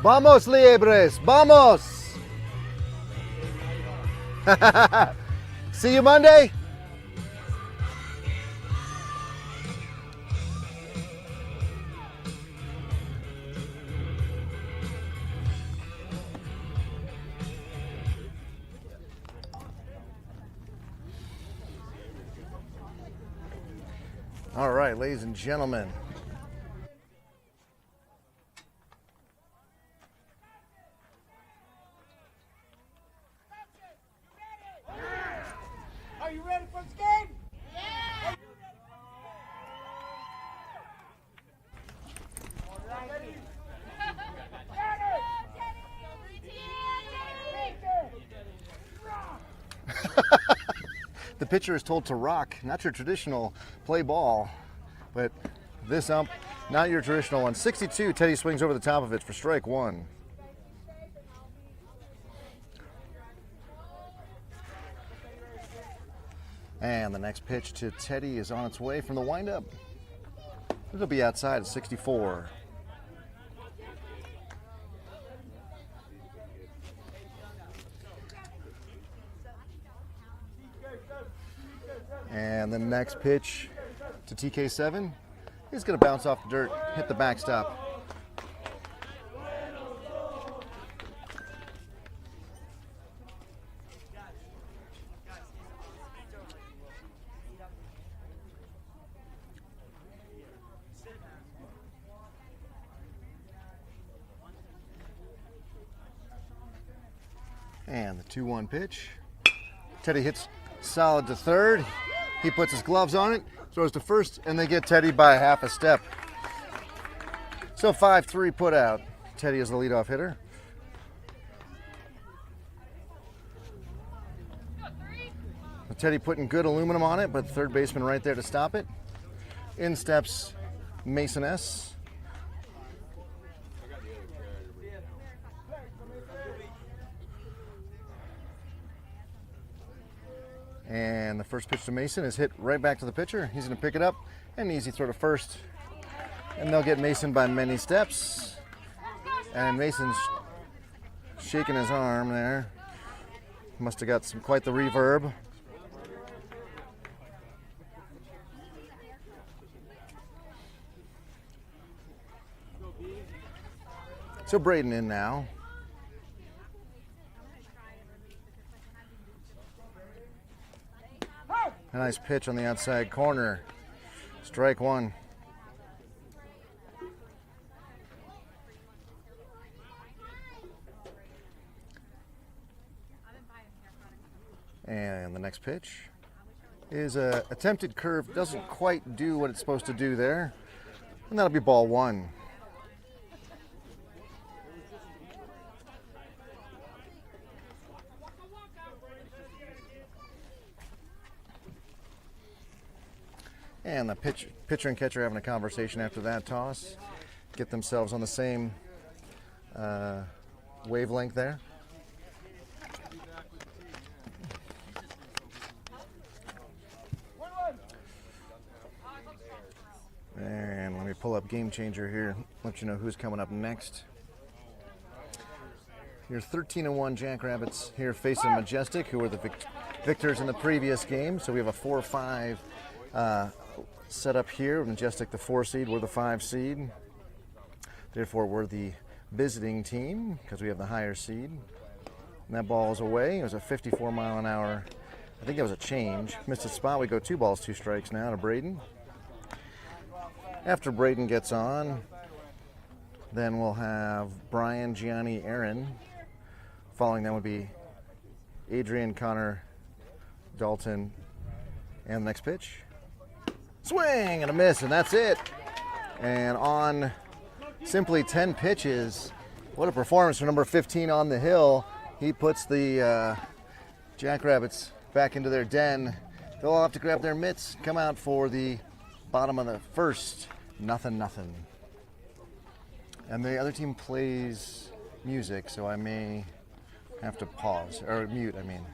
Vamos, Liebres, vamos! See you Monday. All right, ladies and gentlemen. Are you ready for this game? Yeah! The pitcher is told to rock, not your traditional play ball, but this ump, not your traditional one. 62, Teddy swings over the top of it for strike one. And the next pitch to Teddy is on its way from the windup. It'll be outside at 64. And the next pitch to TK7 is going to bounce off the dirt, hit the backstop. And the 2-1 pitch. Teddy hits solid to third. He puts his gloves on it, throws to first, and they get Teddy by half a step. So 5-3 put out. Teddy is the leadoff hitter. Teddy putting good aluminum on it, but the third baseman right there to stop it. In steps Mason S. And the first pitch to Mason is hit right back to the pitcher. He's going to pick it up, and easy throw to first. And they'll get Mason by many steps. And Mason's shaking his arm there. Must have got quite the reverb. So Braden in now. A nice pitch on the outside corner. Strike one. And the next pitch is a attempted curve. Doesn't quite do what it's supposed to do there. And that'll be ball one. And the pitcher and catcher having a conversation after that toss. Get themselves on the same wavelength there. And let me pull up Game Changer here, let you know who's coming up next. Your 13-1 Jackrabbits here facing Majestic, who were the victors in the previous game. So we have a 4-5 set up here. Majestic the 4 seed, we're the 5 seed. Therefore, we're the visiting team because we have the higher seed. And that ball is away. It was a 54 mile an hour. I think that was a change. Missed a spot. We go 2 balls, 2 strikes now to Braden. After Braden gets on, then we'll have Brian, Gianni, Aaron. Following them would be Adrian, Connor, Dalton, and the next pitch. Swing and a miss, and that's it. And on simply 10 pitches, what a performance for number 15 on the hill. He puts the Jackrabbits back into their den. They'll all have to grab their mitts, come out for the bottom of the first. 0-0. And the other team plays music, so I may have to pause, or mute, I mean.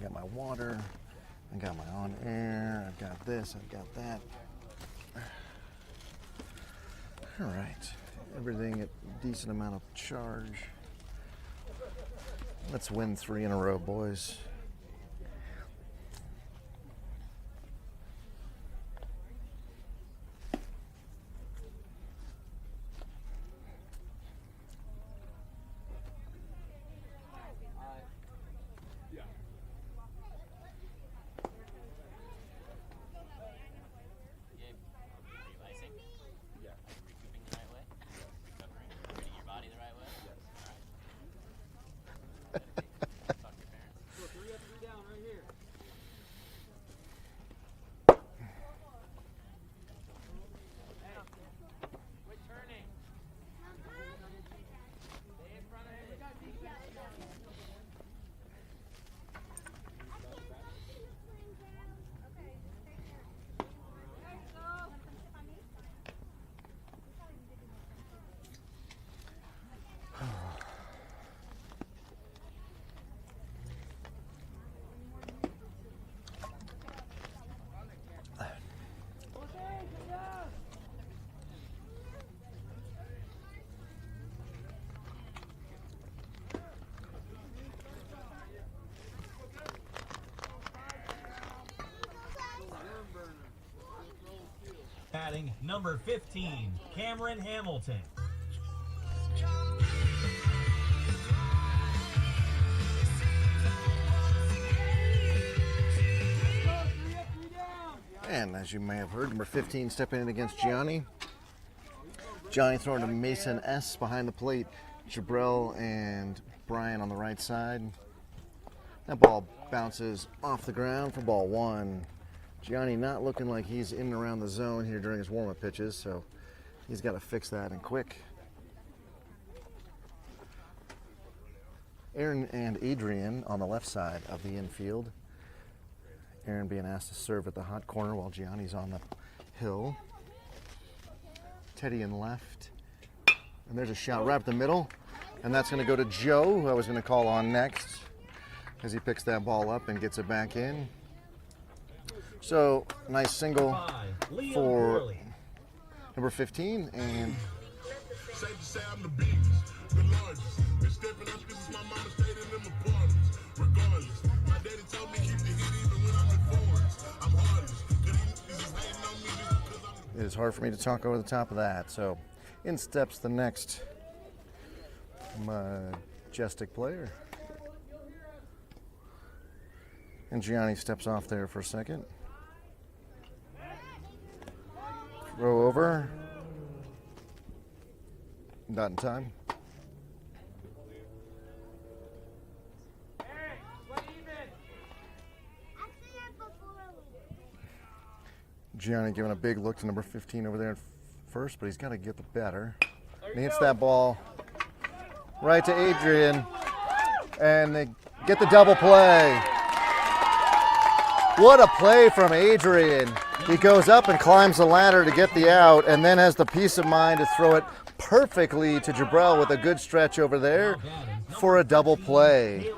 got my water. I got my on air. I've got this. I've got that. All right. Everything at a decent amount of charge. Let's win 3 in a row, boys. Batting number 15, Cameron Hamilton. And as you may have heard, number 15 stepping in against Gianni. Gianni throwing to Mason S behind the plate. Jabril and Brian on the right side. That ball bounces off the ground for ball 1. Gianni not looking like he's in and around the zone here during his warm-up pitches, so he's got to fix that and quick. Aaron and Adrian on the left side of the infield. Aaron being asked to serve at the hot corner while Gianni's on the hill. Teddy in left. And there's a shot right up the middle. And that's going to go to Joe, who I was going to call on next, as he picks that ball up and gets it back in. So, nice single for number 15. And it is hard for me to talk over the top of that. So, in steps the next Majestic player. And Gianni steps off there for a second. Throw over. Not in time. Gianni giving a big look to number 15 over there at first, but he's got to get the batter. And he hits that ball right to Adrian, and they get the double play. What a play from Adrian. He goes up and climbs the ladder to get the out, and then has the peace of mind to throw it perfectly to Jabril with a good stretch over there for a double play.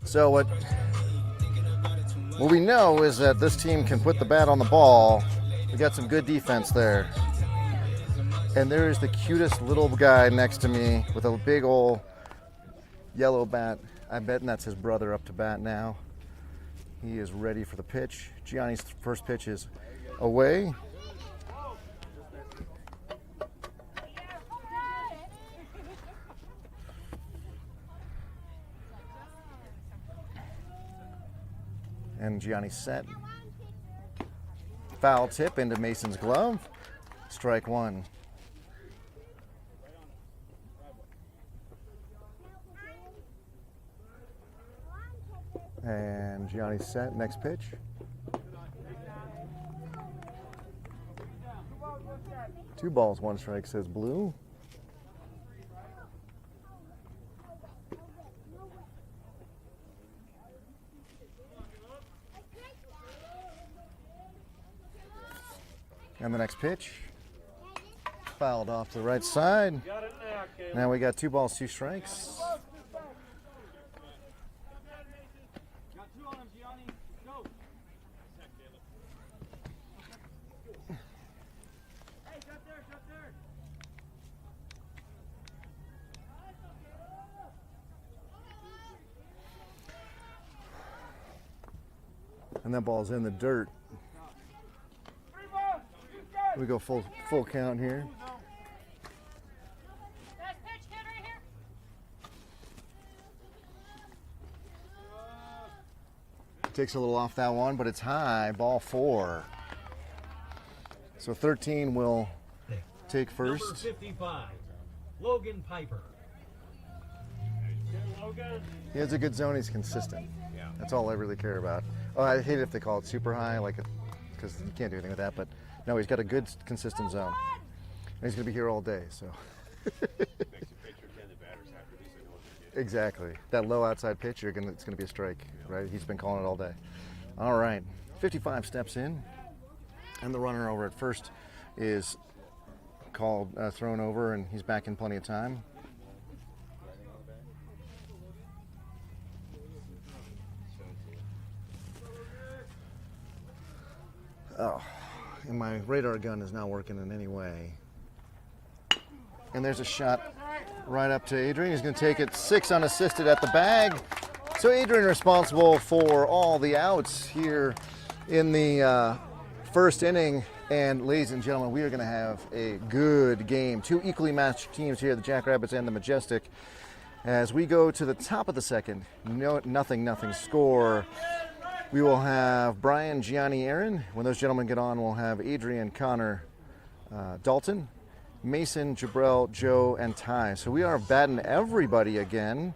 So what we know is that this team can put the bat on the ball. We got some good defense there. And there's the cutest little guy next to me with a big old yellow bat. I bet that's his brother up to bat now. He is ready for the pitch. Gianni's first pitch is away. And Gianni's set. Foul tip into Mason's glove. Strike 1. And Gianni's set. Next pitch. Two balls, one strike, says Blue. And the next pitch. Fouled off to the right side. Now we got 2 balls, 2 strikes. And that ball's in the dirt. We go full count here. Takes a little off that one, but it's high. Ball 4. So 13 will take first. Number 55, Logan Piper. He has a good zone. He's consistent. That's all I really care about. Oh, I hate it if they call it super high, because you can't do anything with that. But no, he's got a good, consistent zone. And he's going to be here all day. So. Exactly. That low outside pitch, it's going to be a strike, right? He's been calling it all day. All right. 55 steps in, and the runner over at first is thrown over, and he's back in plenty of time. Oh, and my radar gun is not working in any way. And there's a shot right up to Adrian. He's going to take it 6 unassisted at the bag. So Adrian responsible for all the outs here in the first inning. And ladies and gentlemen, we are going to have a good game. 2 equally matched teams here, the Jackrabbits and the Majestic. As we go to the top of the second, nothing score. We will have Brian, Gianni, Aaron. When those gentlemen get on, we'll have Adrian, Connor, Dalton, Mason, Jabrell, Joe, and Ty. So we are batting everybody again.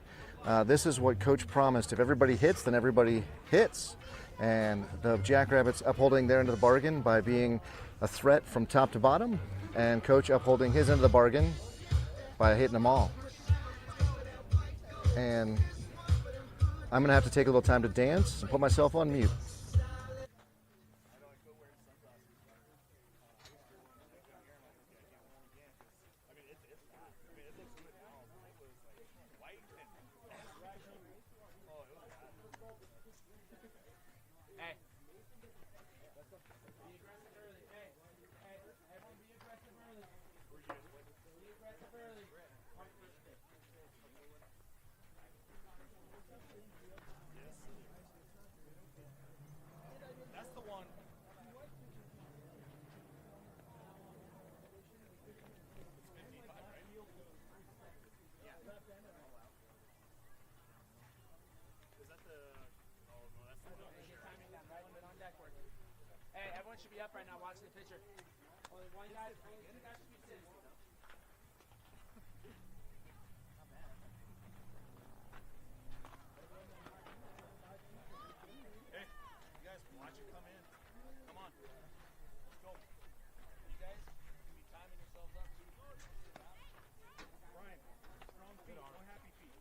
This is what Coach promised. If everybody hits, then everybody hits. And the Jackrabbits upholding their end of the bargain by being a threat from top to bottom, and Coach upholding his end of the bargain by hitting them all. And I'm going to have to take a little time to dance and put myself on mute. Hey, everyone should be up right now watching the pitcher. Only one guy should be sitting. Hey, you guys watch it come in. Come on. Let's go. You guys can be timing yourselves up too. Brian, strong feet, no happy feet.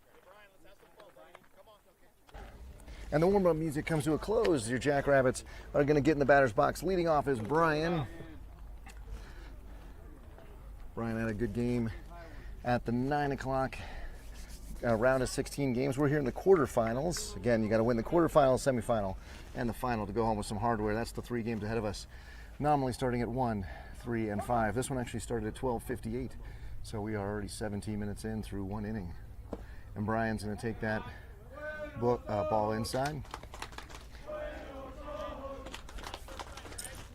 Hey, Brian, let's have some fun, Brian. Come on. Okay. And the warm-up music comes to a close. Your Jackrabbits are going to get in the batter's box. Leading off is Brian. Brian had a good game at the 9 o'clock round of 16 games. We're here in the quarterfinals. Again, you got to win the quarterfinals, semifinal, and the final to go home with some hardware. That's the 3 games ahead of us. Nominally starting at 1, 3, and 5. This one actually started at 12:58, so we are already 17 minutes in through 1 inning. And Brian's going to take that ball inside.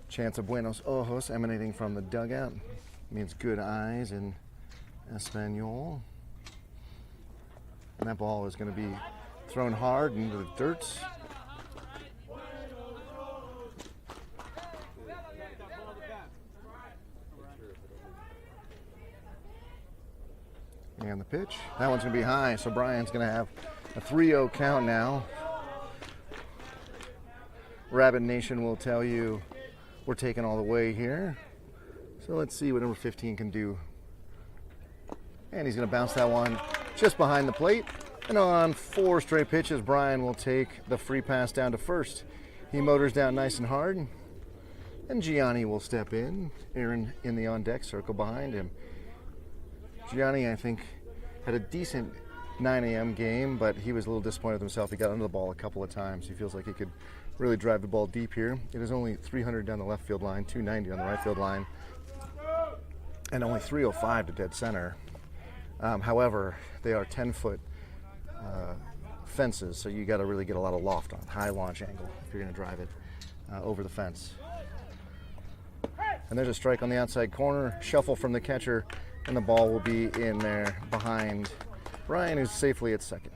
Chance of buenos ojos emanating from the dugout. Means good eyes in Espanol. And that ball is going to be thrown hard into the dirt. And the pitch. That one's going to be high, so Brian's going to have a 3-0 count now. Rabbit Nation will tell you we're taking all the way here. So let's see what number 15 can do. And he's going to bounce that one just behind the plate. And on 4 straight pitches, Brian will take the free pass down to first. He motors down nice and hard. And Gianni will step in. Aaron in the on-deck circle behind him. Gianni, I think, had a decent 9 a.m. game, but he was a little disappointed with himself. He got under the ball a couple of times. He feels like he could really drive the ball deep here. It is only 300 down the left field line, 290 on the right field line, and only 305 to dead center. However, they are 10-foot fences, so you got to really get a lot of loft on, high launch angle if you're going to drive it over the fence. And there's a strike on the outside corner, shuffle from the catcher, and the ball will be in there behind Brian, who's safely at second.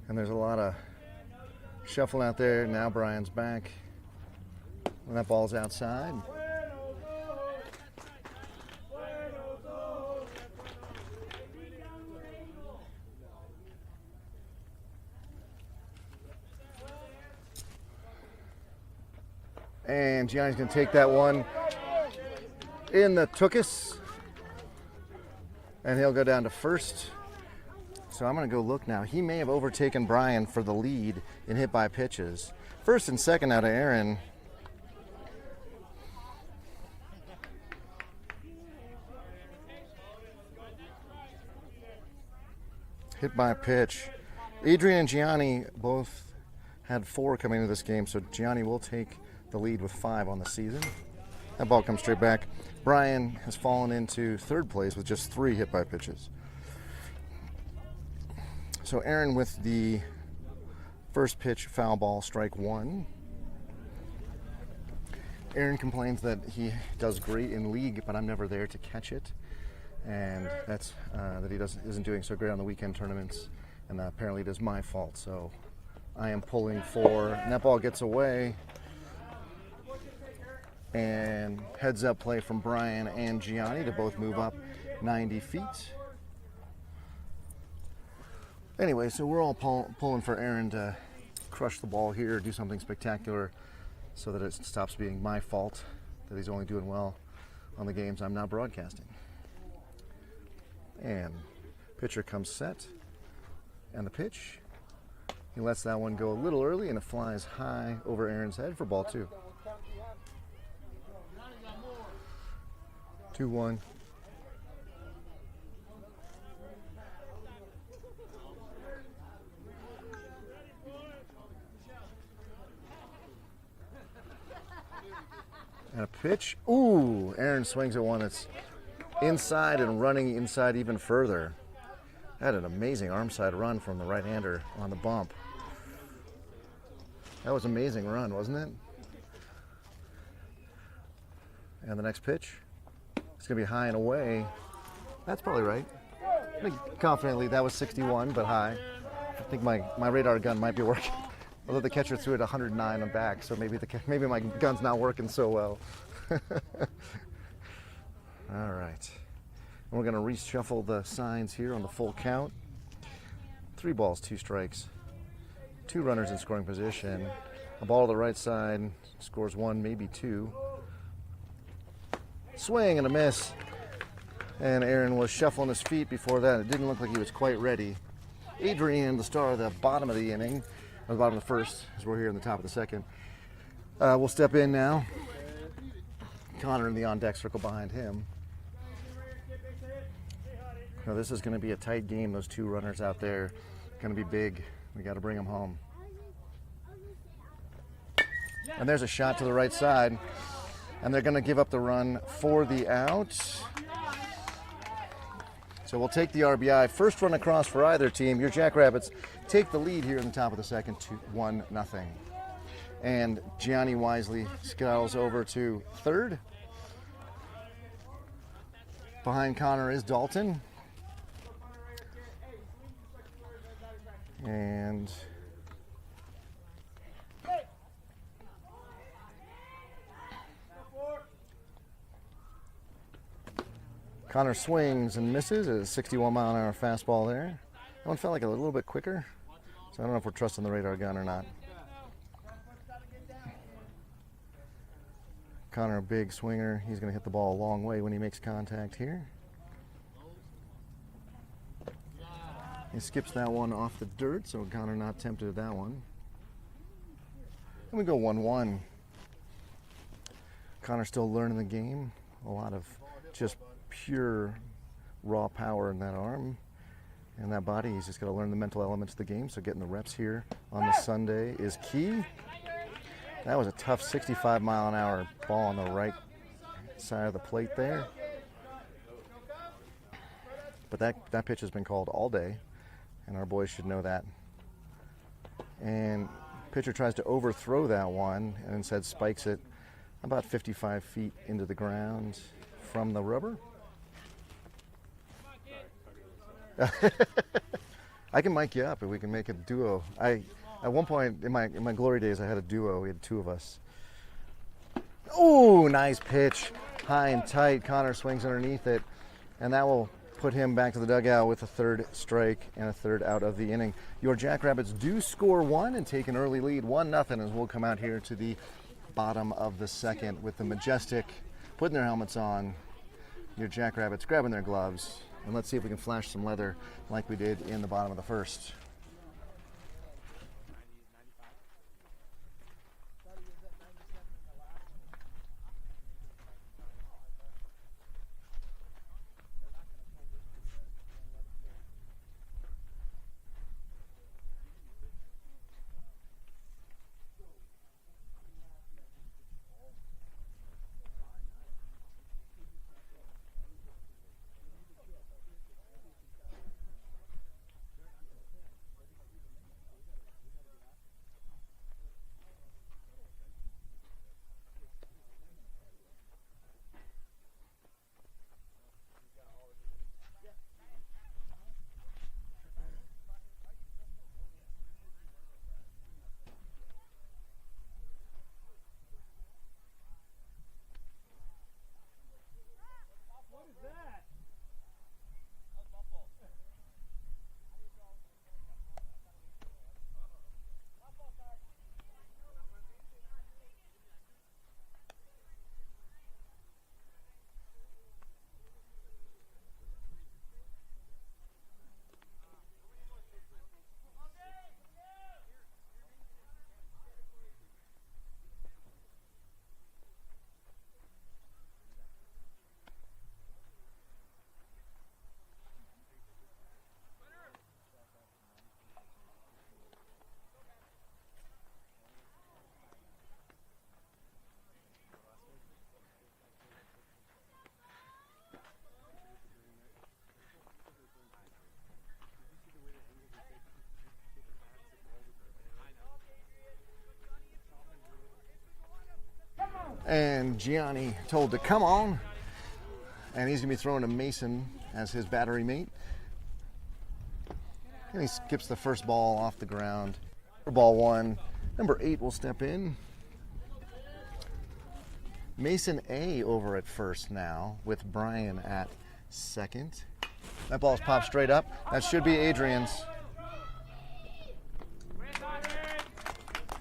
And there's a lot of shuffling out there. Now Brian's back. When that ball's outside. And Gianni's going to take that one in the tuchus. And he'll go down to first. So I'm going to go look now. He may have overtaken Brian for the lead in hit by pitches. First and second out of Aaron. Hit by pitch. Adrian and Gianni both had 4 coming into this game, so Gianni will take the lead with 5 on the season. That ball comes straight back. Brian has fallen into third place with just 3 hit by pitches. So Aaron with the first pitch foul ball, strike 1. Aaron complains that he does great in league, but I'm never there to catch it. And that's that he isn't doing so great on the weekend tournaments. And apparently it is my fault. So I am pulling for, and that ball gets away. And heads up play from Brian and Gianni to both move up 90 feet. Anyway, so we're all pulling for Aaron to crush the ball here, do something spectacular so that it stops being my fault that he's only doing well on the games I'm now broadcasting. And pitcher comes set, and the pitch. He lets that one go a little early, and it flies high over Aaron's head for ball 2. 2-1. And a pitch. Ooh, Aaron swings at one that's inside and running inside even further. Had an amazing arm side run from the right-hander on the bump. That was an amazing run, wasn't it? And the next pitch. It's going to be high and away. That's probably right. I think confidently that was 61, but high. I think my radar gun might be working. Although the catcher threw it 109 and back, so maybe my gun's not working so well. All right. And we're going to reshuffle the signs here on the full count. 3 balls, 2 strikes. 2 runners in scoring position. A ball to the right side, scores 1, maybe 2. Swing and a miss. And Aaron was shuffling his feet before that. It didn't look like he was quite ready. Adrian, the star of the bottom of the inning, or the bottom of the first, as we're here in the top of the second, will step in now. Connor in the on-deck circle behind him. Now this is going to be a tight game. Those 2 runners out there going to be big. We got to bring them home. And there's a shot to the right side. And they're going to give up the run for the out. So we'll take the RBI. First run across for either team. Your Jackrabbits take the lead here in the top of the second, 1-0. And Gianni wisely scuttles over to third. Behind Connor is Dalton. And Connor swings and misses. A 61-mile-an-hour fastball there. That one felt like a little bit quicker. So I don't know if we're trusting the radar gun or not. Connor, a big swinger. He's going to hit the ball a long way when he makes contact here. He skips that one off the dirt, so Connor not tempted at that one. And we go 1-1. Connor still learning the game. A lot of just pure raw power in that arm and that body. He's just got to learn the mental elements of the game, so getting the reps here on the Sunday is key. That was a tough 65-mile-an-hour ball on the right side of the plate there. But that pitch has been called all day, and our boys should know that. And pitcher tries to overthrow that one and instead spikes it about 55 feet into the ground from the rubber. I can mic you up and we can make a duo. At one point in my glory days, I had a duo. We had two of us. Oh, nice pitch. High and tight. Connor swings underneath it, and that will put him back to the dugout with a third strike and a third out of the inning. Your Jackrabbits do score one and take an early lead, 1-0, as we'll come out here to the bottom of the second with the Majestic putting their helmets on, your Jackrabbits grabbing their gloves, and let's see if we can flash some leather like we did in the bottom of the first. And Gianni told to come on, and he's going to be throwing to Mason as his battery mate. And he skips the first ball off the ground for ball one. Number 8 will step in. Mason A over at first now with Brian at second. That ball's popped straight up. That should be Adrian's.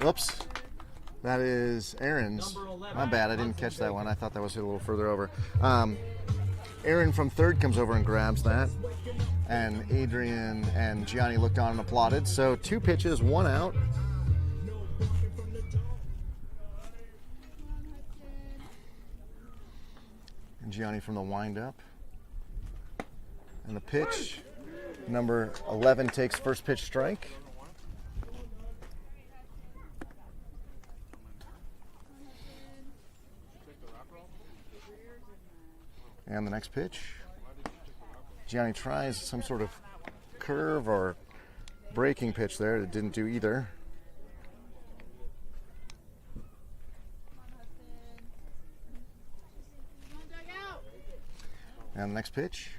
Whoops. That is Aaron's. My bad, I didn't catch that one. I thought that was a little further over. Aaron from third comes over and grabs that. And Adrian and Gianni looked on and applauded. So 2 pitches, 1 out. And Gianni from the windup. And the pitch, number 11 takes first pitch strike. And the next pitch, Gianni tries some sort of curve or breaking pitch there. It didn't do either. And the next pitch,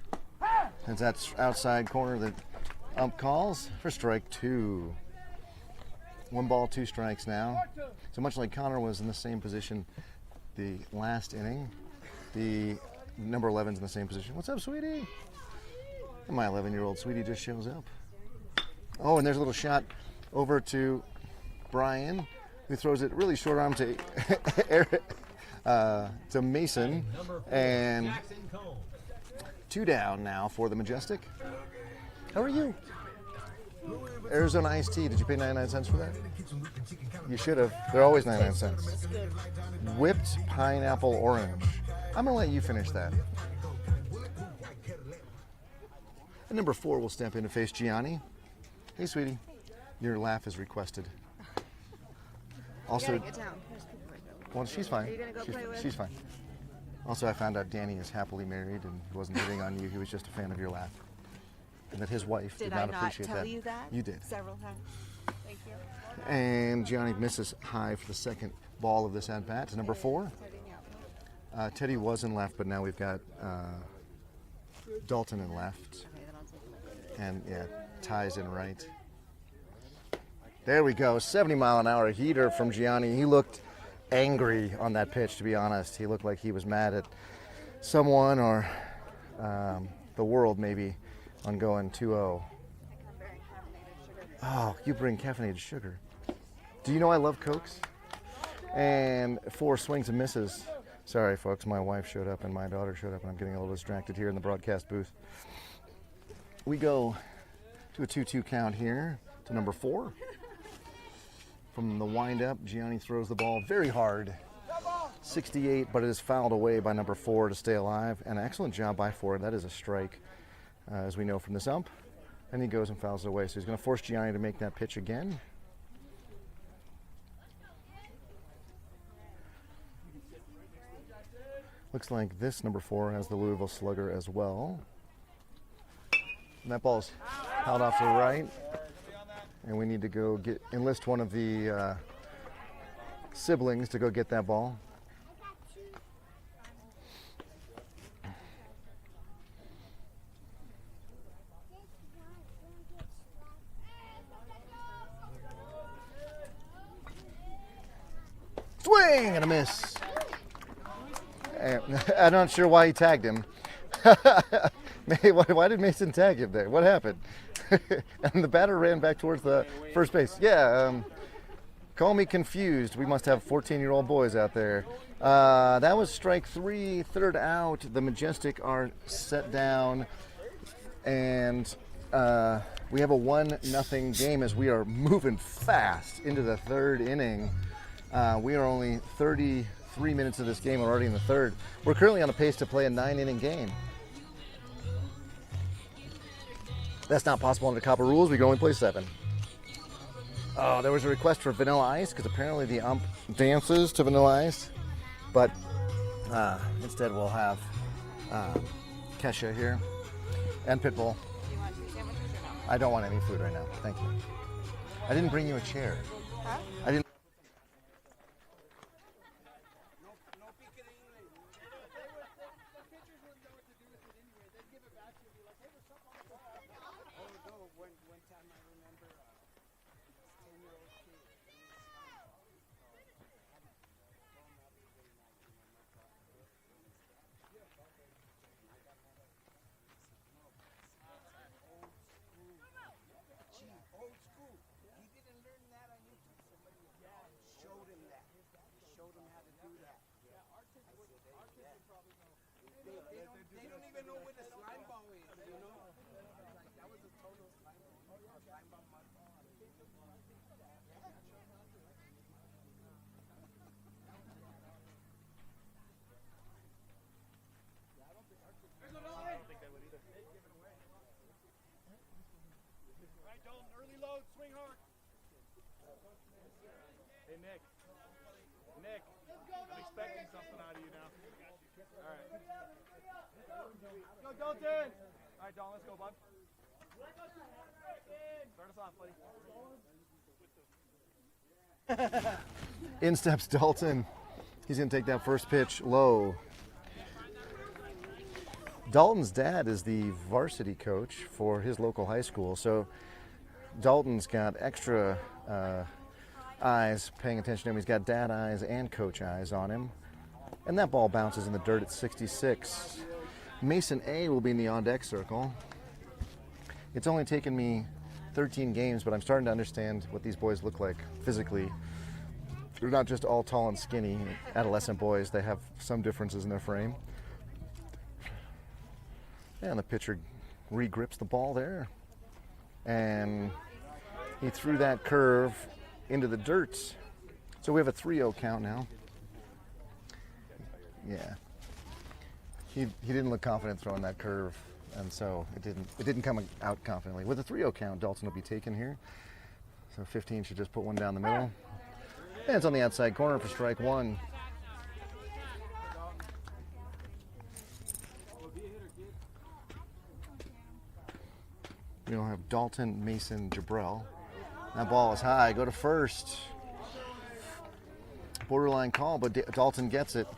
and that's outside corner that ump calls for strike 2. 1 ball, 2 strikes now. So much like Connor was in the same position the last inning, the number 11's in the same position. What's up, sweetie? And my 11-year-old sweetie just shows up. Oh, and there's a little shot over to Brian, who throws it really short arm to to Mason. And 2 down now for the Majestic. How are you? Arizona iced tea. Did you pay 99 cents for that? You should have. They're always 99 cents. Whipped pineapple orange. I'm going to let you finish that. And number 4 will step in to face Gianni. Hey, sweetie. Your laugh is requested. Also, You gotta get down. There's people right there. well, she's fine. Are you gonna go play with? She's fine. Also, I found out Danny is happily married and he wasn't hitting on you. He was just a fan of your laugh. And that his wife did, Did I not not appreciate tell that. you that? You did. Several times. Thank you. And Gianni misses high for the second ball of this at bat to number 4. Teddy was in left, but now we've got Dalton in left. And yeah, Ty's in right. There we go. 70-mile-an-hour heater from Gianni. He looked angry on that pitch, to be honest. He looked like he was mad at someone or the world, maybe, on going 2-0. Oh, you bring caffeinated sugar. Do you know I love Cokes? And 4 swings and misses. Sorry, folks, my wife showed up and my daughter showed up, and I'm getting a little distracted here in the broadcast booth. We go to a 2-2 count here to number 4. From the windup, Gianni throws the ball very hard. 68, but it is fouled away by number 4 to stay alive. An excellent job by 4. That is a strike, as we know from this ump. And he goes and fouls it away. So he's going to force Gianni to make that pitch again. Looks like this number 4 has the Louisville Slugger as well. And that ball's held off to the right. And we need to go enlist one of the siblings to go get that ball. Swing and a miss. I'm not sure why he tagged him. Why did Mason tag him there? What happened? And the batter ran back towards the first base. Yeah, call me confused. We must have 14-year-old boys out there. That was strike 3, third out. The Majestic are set down, and we have a 1-0 game as we are moving fast into the third inning. We are only 33 minutes of this game. We're already in the third. We're currently on a pace to play a 9-inning game. That's not possible under Copper rules. We can only play 7. Oh, there was a request for Vanilla Ice because apparently the ump dances to Vanilla Ice. But instead we'll have Kesha here and Pitbull. Do you want 2 sandwiches or no? I don't want any food right now. Thank you. I didn't bring you a chair. Huh? I didn't. One time I remember a 10-year-old kid. Old school. He didn't learn that on YouTube. Somebody showed him that. Showed him how to do that. They don't even know where the slime ball is, you know? Like, that was a total slime ball. Slime ball mud ball. Right, Dalton, early load, swing hard. Hey, Nick. Nick, I'm expecting something out of you now. All right. Go, Dalton. All right, Dalton, let's go, bud. Start us off, buddy. In steps Dalton. He's going to take that first pitch low. Dalton's dad is the varsity coach for his local high school, so Dalton's got extra eyes paying attention to him. He's got dad eyes and coach eyes on him. And that ball bounces in the dirt at 66. Mason A will be in the on-deck circle. It's only taken me 13 games, but I'm starting to understand what these boys look like physically. They're not just all tall and skinny adolescent boys. They have some differences in their frame. And the pitcher re-grips the ball there. And he threw that curve into the dirt. So we have a 3-0 count now. Yeah. He didn't look confident throwing that curve, and so it didn't come out confidently. With a 3-0 count, Dalton will be taken here. So 15 should just put one down the middle. And it's on the outside corner for strike one. We'll have Dalton, Mason, Jabrell. That ball is high. Go to first. Borderline call, but Dalton gets it.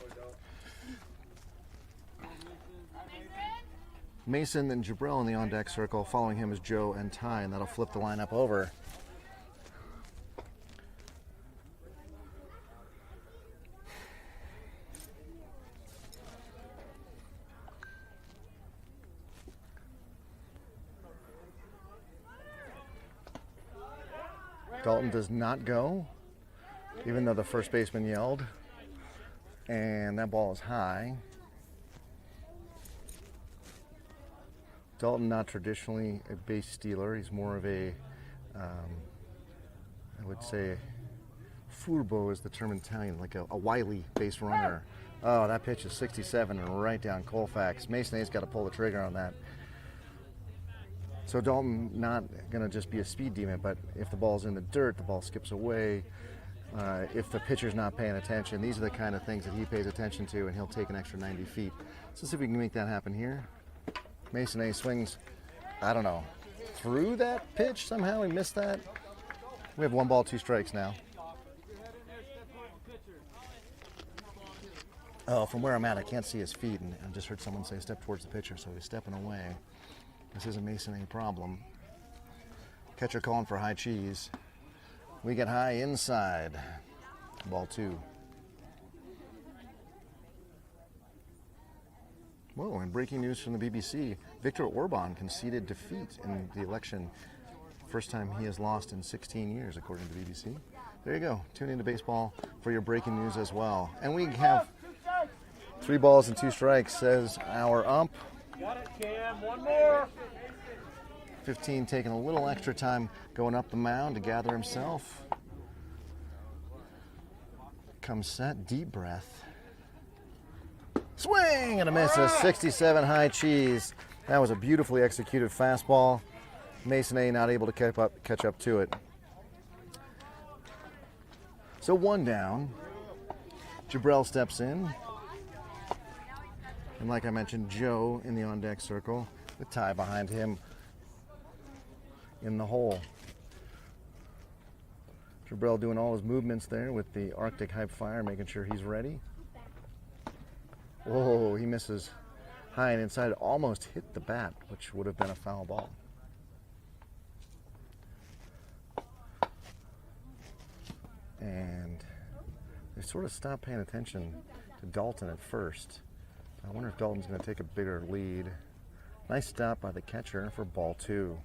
Mason and Jabrell in the on-deck circle. Following him is Joe and Ty, and that'll flip the lineup over. Dalton does not go, even though the first baseman yelled. And that ball is high. Dalton, not traditionally a base stealer. He's more of a, I would say, furbo is the term in Italian, like a wily base runner. Oh, that pitch is 67 and right down Colfax. Mason A's got to pull the trigger on that. So Dalton not going to just be a speed demon, but if the ball's in the dirt, the ball skips away. If the pitcher's not paying attention, these are the kind of things that he pays attention to, and he'll take an extra 90 feet. So let's see if we can make that happen here. Mason A swings, I don't know, through that pitch somehow. He missed that. We have 1 ball, 2 strikes now. Oh, from where I'm at, I can't see his feet, and I just heard someone say step towards the pitcher, so he's stepping away. This isn't Mason A problem. Catcher calling for high cheese. We get high inside. Ball 2. Whoa, and breaking news from the BBC. Viktor Orban conceded defeat in the election. First time he has lost in 16 years, according to the BBC. There you go. Tune into baseball for your breaking news as well. And we have 3 balls and 2 strikes, says our ump. Got it, Cam. 1 more. 15 taking a little extra time going up the mound to gather himself. Comes set, deep breath. Swing and a miss, a 67 high cheese. That was a beautifully executed fastball. Mason A not able to catch up to it. So 1 down. Jabrell steps in. And like I mentioned, Joe in the on-deck circle with Ty behind him in the hole. Jabrell doing all his movements there with the Arctic Hype Fire, making sure he's ready. Whoa, he misses high and inside. Almost hit the bat, which would have been a foul ball. And they sort of stopped paying attention to Dalton at first. I wonder if Dalton's going to take a bigger lead. Nice stop by the catcher for ball 2.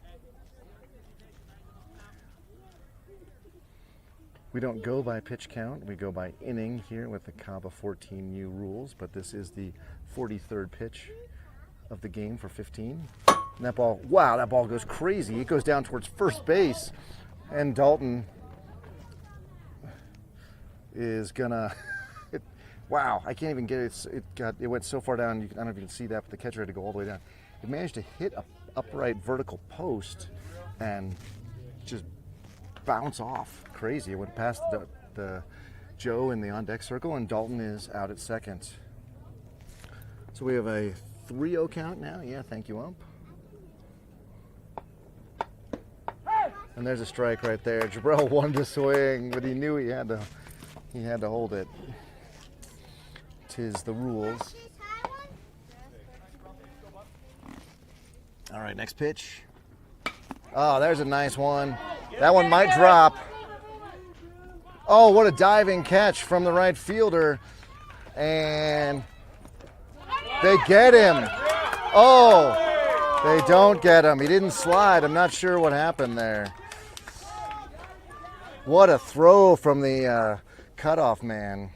We don't go by pitch count. We go by inning here with the CABA 14U rules, but this is the 43rd pitch of the game for 15. And that ball, wow, that ball goes crazy. It goes down towards first base, and Dalton is gonna, wow, I can't even get it. It went so far down, I don't know if you can see that, but the catcher had to go all the way down. It managed to hit a upright vertical post and just bounce off. Crazy. It went past the Joe in the on-deck circle, and Dalton is out at second. So we have a 3-0 count now. Yeah, thank you, ump. And there's a strike right there. Jabrell wanted to swing, but he knew he had to hold it. 'Tis the rules. All right, next pitch. Oh, there's a nice one. That one might drop. Oh, what a diving catch from the right fielder. And they get him. Oh, they don't get him. He didn't slide. I'm not sure what happened there. What a throw from the cutoff man.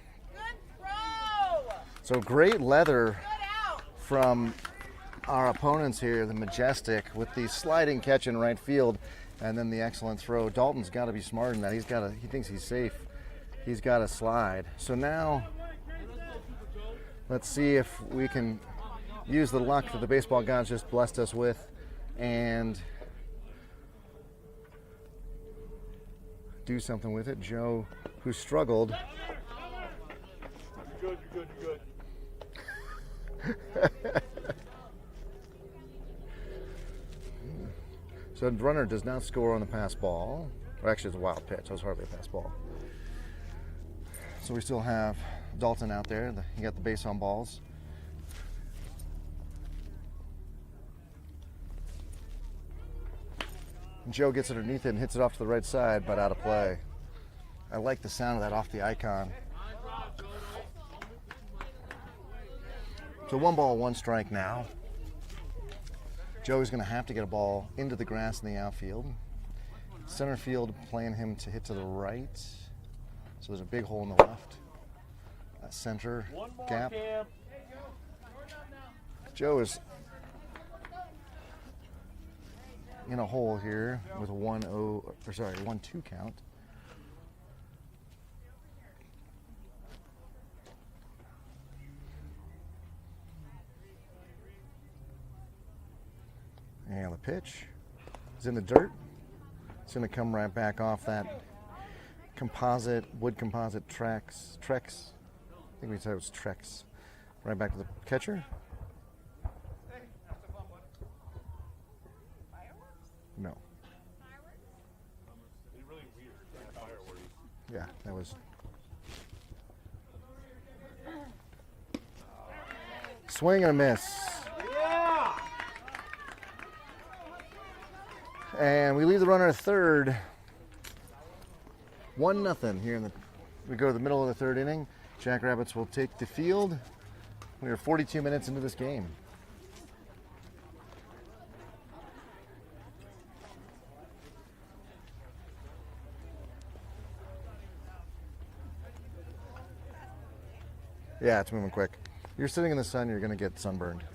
So great leather from our opponents here, the Majestic, with the sliding catch in right field. And then the excellent throw. Dalton's got to be smart in that. He thinks he's safe. He's got to slide. So now, let's see if we can use the luck that the baseball gods just blessed us with and do something with it. Joe, who struggled. You're good, you're good. So the runner does not score on the pass ball. Or actually, it's a wild pitch. So it's hardly a pass ball. So we still have Dalton out there. He got the base on balls. Joe gets underneath it and hits it off to the right side, but out of play. I like the sound of that off the icon. So 1 ball, 1 strike now. Joey's going to have to get a ball into the grass in the outfield. Center field playing him to hit to the right. So there's a big hole in the left. That center gap. Joe is in a hole here with a 1-2 count. And the pitch is in the dirt. It's going to come right back off that wood composite Trex. I think we said it was Trex. Right back to the catcher. No. Yeah, that was. Swing and a miss. And we leave the runner at third. 1-0 here we go to the middle of the third inning. Jackrabbits will take the field. We are 42 minutes into this game. Yeah, it's moving quick. You're sitting in the sun, you're going to get sunburned.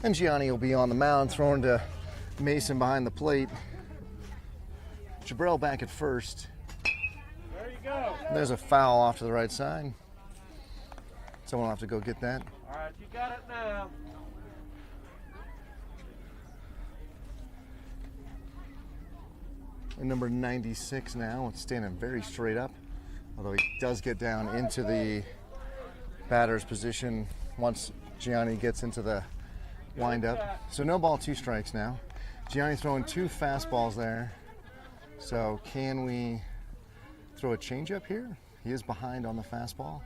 And Gianni will be on the mound, throwing to Mason behind the plate. Jabril back at first. There you go. There's a foul off to the right side. Someone will have to go get that. All right, you got it now. And number 96 now, it's standing very straight up. Although he does get down into the batter's position once Gianni gets into the windup. So no ball, 2 strikes now. Gianni throwing 2 fastballs there. So can we throw a changeup here? He is behind on the fastball.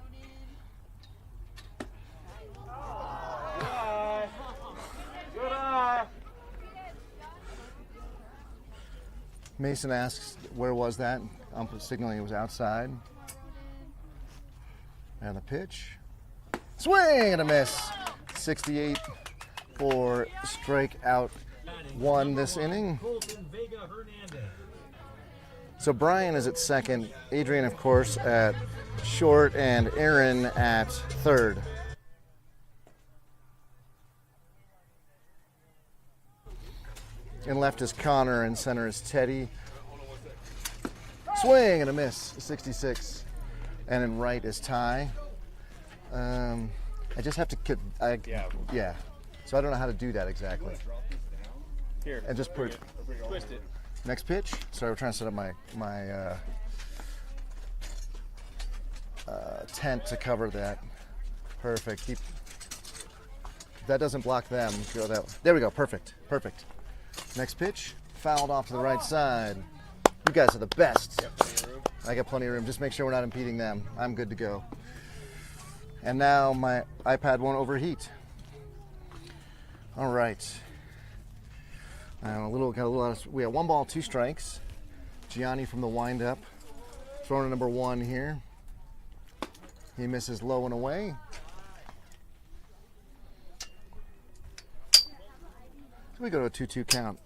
Good eye. Mason asks, where was that? Ump signaling it was outside. And the pitch. Swing and a miss. 68 for strikeout 1 this inning. So Brian is at second, Adrian, of course, at short, and Aaron at third. In left is Connor, and center is Teddy. Swing and a miss, 66. And in right is Ty. I just have to get, yeah. So I don't know how to do that exactly. Here. And just put Twist it. next pitch. Sorry, we're trying to set up my intent to cover that. Perfect. Keep. That doesn't block them. Go that. There we go. Perfect. Perfect. Next pitch. Fouled off to the right side. You guys are the best. I got plenty of room. Just make sure we're not impeding them. I'm good to go. And now my iPad won't overheat. All right. We have 1 ball, 2 strikes. Gianni from the windup. Throwing to number 1 here. He misses low and away. So we go to a 2-2 count.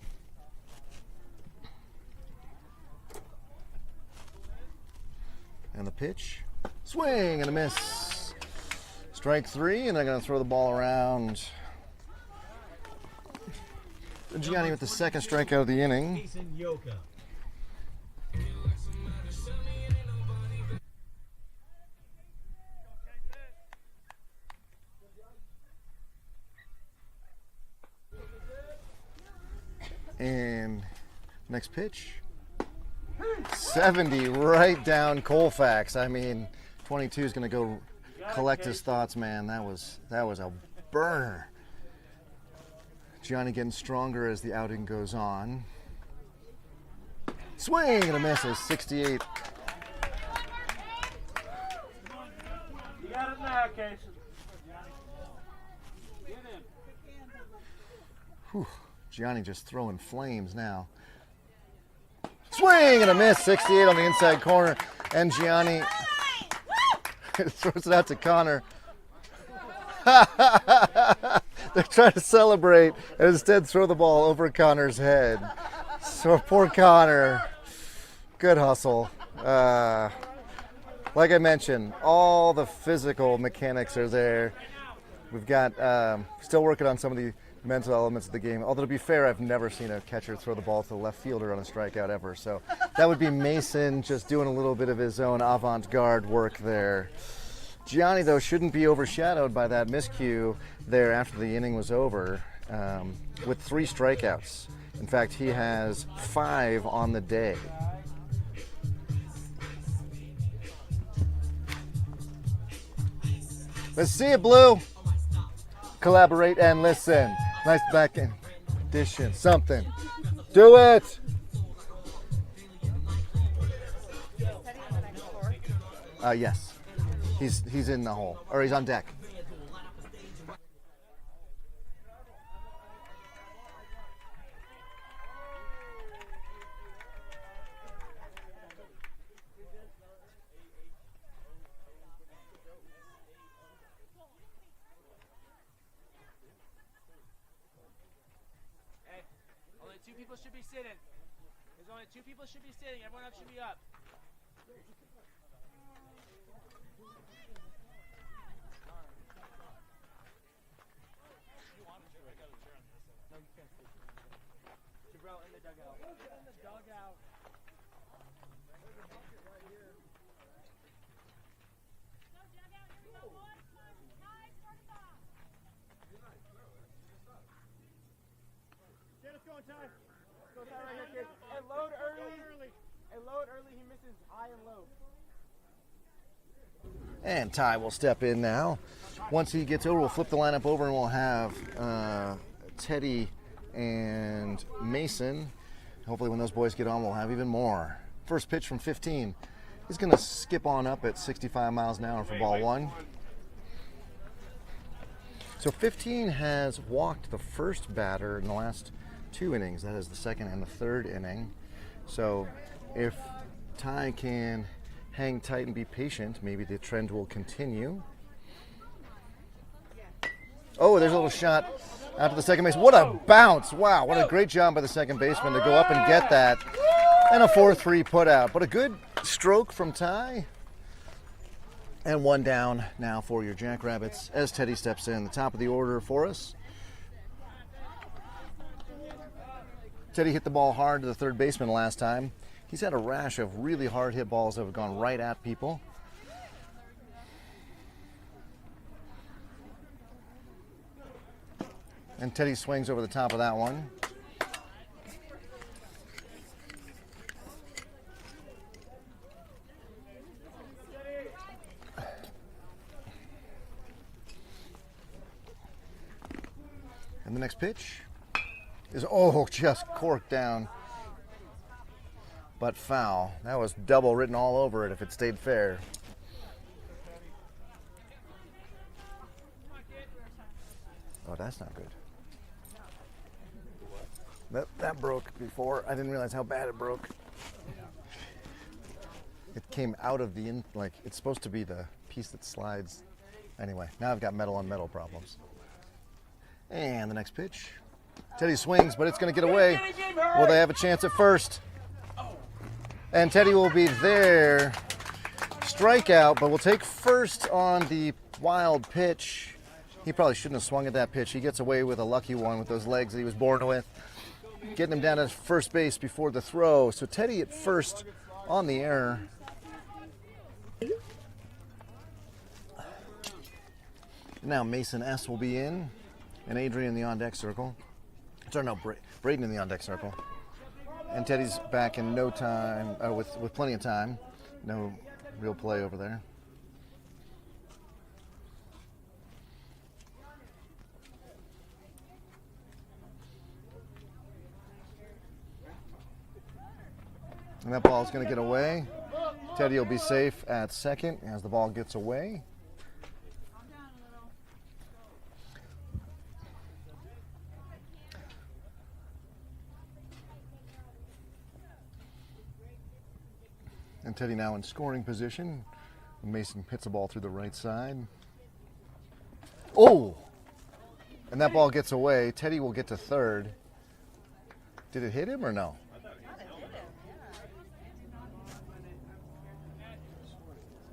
And the pitch. Swing and a miss. Strike 3, and they're going to throw the ball around. Gianni with the second strikeout of the inning. Mason Yoka. And next pitch. 70 right down Colfax. I mean, 22 is going to go collect his thoughts, man. That was a burner. Gianni getting stronger as the outing goes on. Swing and a miss is 68. You got it now, Casey. Whew. Gianni just throwing flames now. Swing and a miss, 68 on the inside corner. And Gianni throws it out to Connor. They're trying to celebrate and instead throw the ball over Connor's head. So poor Connor. Good hustle. Like I mentioned, all the physical mechanics are there. We've got still working on some of the mental elements of the game. Although to be fair, I've never seen a catcher throw the ball to the left fielder on a strikeout ever. So that would be Mason just doing a little bit of his own avant-garde work there. Gianni, though, shouldn't be overshadowed by that miscue there after the inning was over with 3 strikeouts. In fact, he has 5 on the day. Let's see it, Blue. Collaborate and listen. Nice back end addition. Something. Do it. Yes. He's in the hole, or he's on deck. Hey, only 2 people should be sitting. There's only 2 people should be sitting. Everyone else should be up. Bro, in the dugout. In the dugout. Get us going, Ty. Go Ty right here, kid. And load early. And load early. He misses high and low. And Ty will step in now. Once he gets over, we'll flip the lineup over and we'll have Teddy and Mason. Hopefully when those boys get on, we'll have even more. First pitch from 15. He's going to skip on up at 65 miles an hour for ball 1. So 15 has walked the first batter in the last 2 innings. That is the second and the third inning. So if Ty can hang tight and be patient, maybe the trend will continue. Oh, there's a little shot after the second base. What a bounce. Wow, what a great job by the second baseman to go up and get that. And a 4-3 put out. But a good stroke from Ty. And 1 down now for your Jackrabbits as Teddy steps in. The top of the order for us. Teddy hit the ball hard to the third baseman last time. He's had a rash of really hard hit balls that have gone right at people. And Teddy swings over the top of that one. And the next pitch is, oh, just corked down. But foul. That was double written all over it if it stayed fair. Oh, that's not good. That broke before. I didn't realize how bad it broke. It came out of the like it's supposed to be the piece that slides. Anyway, now I've got metal on metal problems. And the next pitch. Teddy swings, but it's going to get away. Will they have a chance at first? And Teddy will be there. Strikeout, but we'll take first on the wild pitch. He probably shouldn't have swung at that pitch. He gets away with a lucky one with those legs that he was born with. Getting him down to first base before the throw. So Teddy at first on the error. Now Mason S. will be in, and Adrian in the on-deck circle. Sorry, no, Braden in the on-deck circle. And Teddy's back in no time, with plenty of time. No real play over there. And that ball is going to get away. Teddy will be safe at second as the ball gets away. And Teddy now in scoring position. Mason hits the ball through the right side. Oh! And that ball gets away. Teddy will get to third. Did it hit him or no?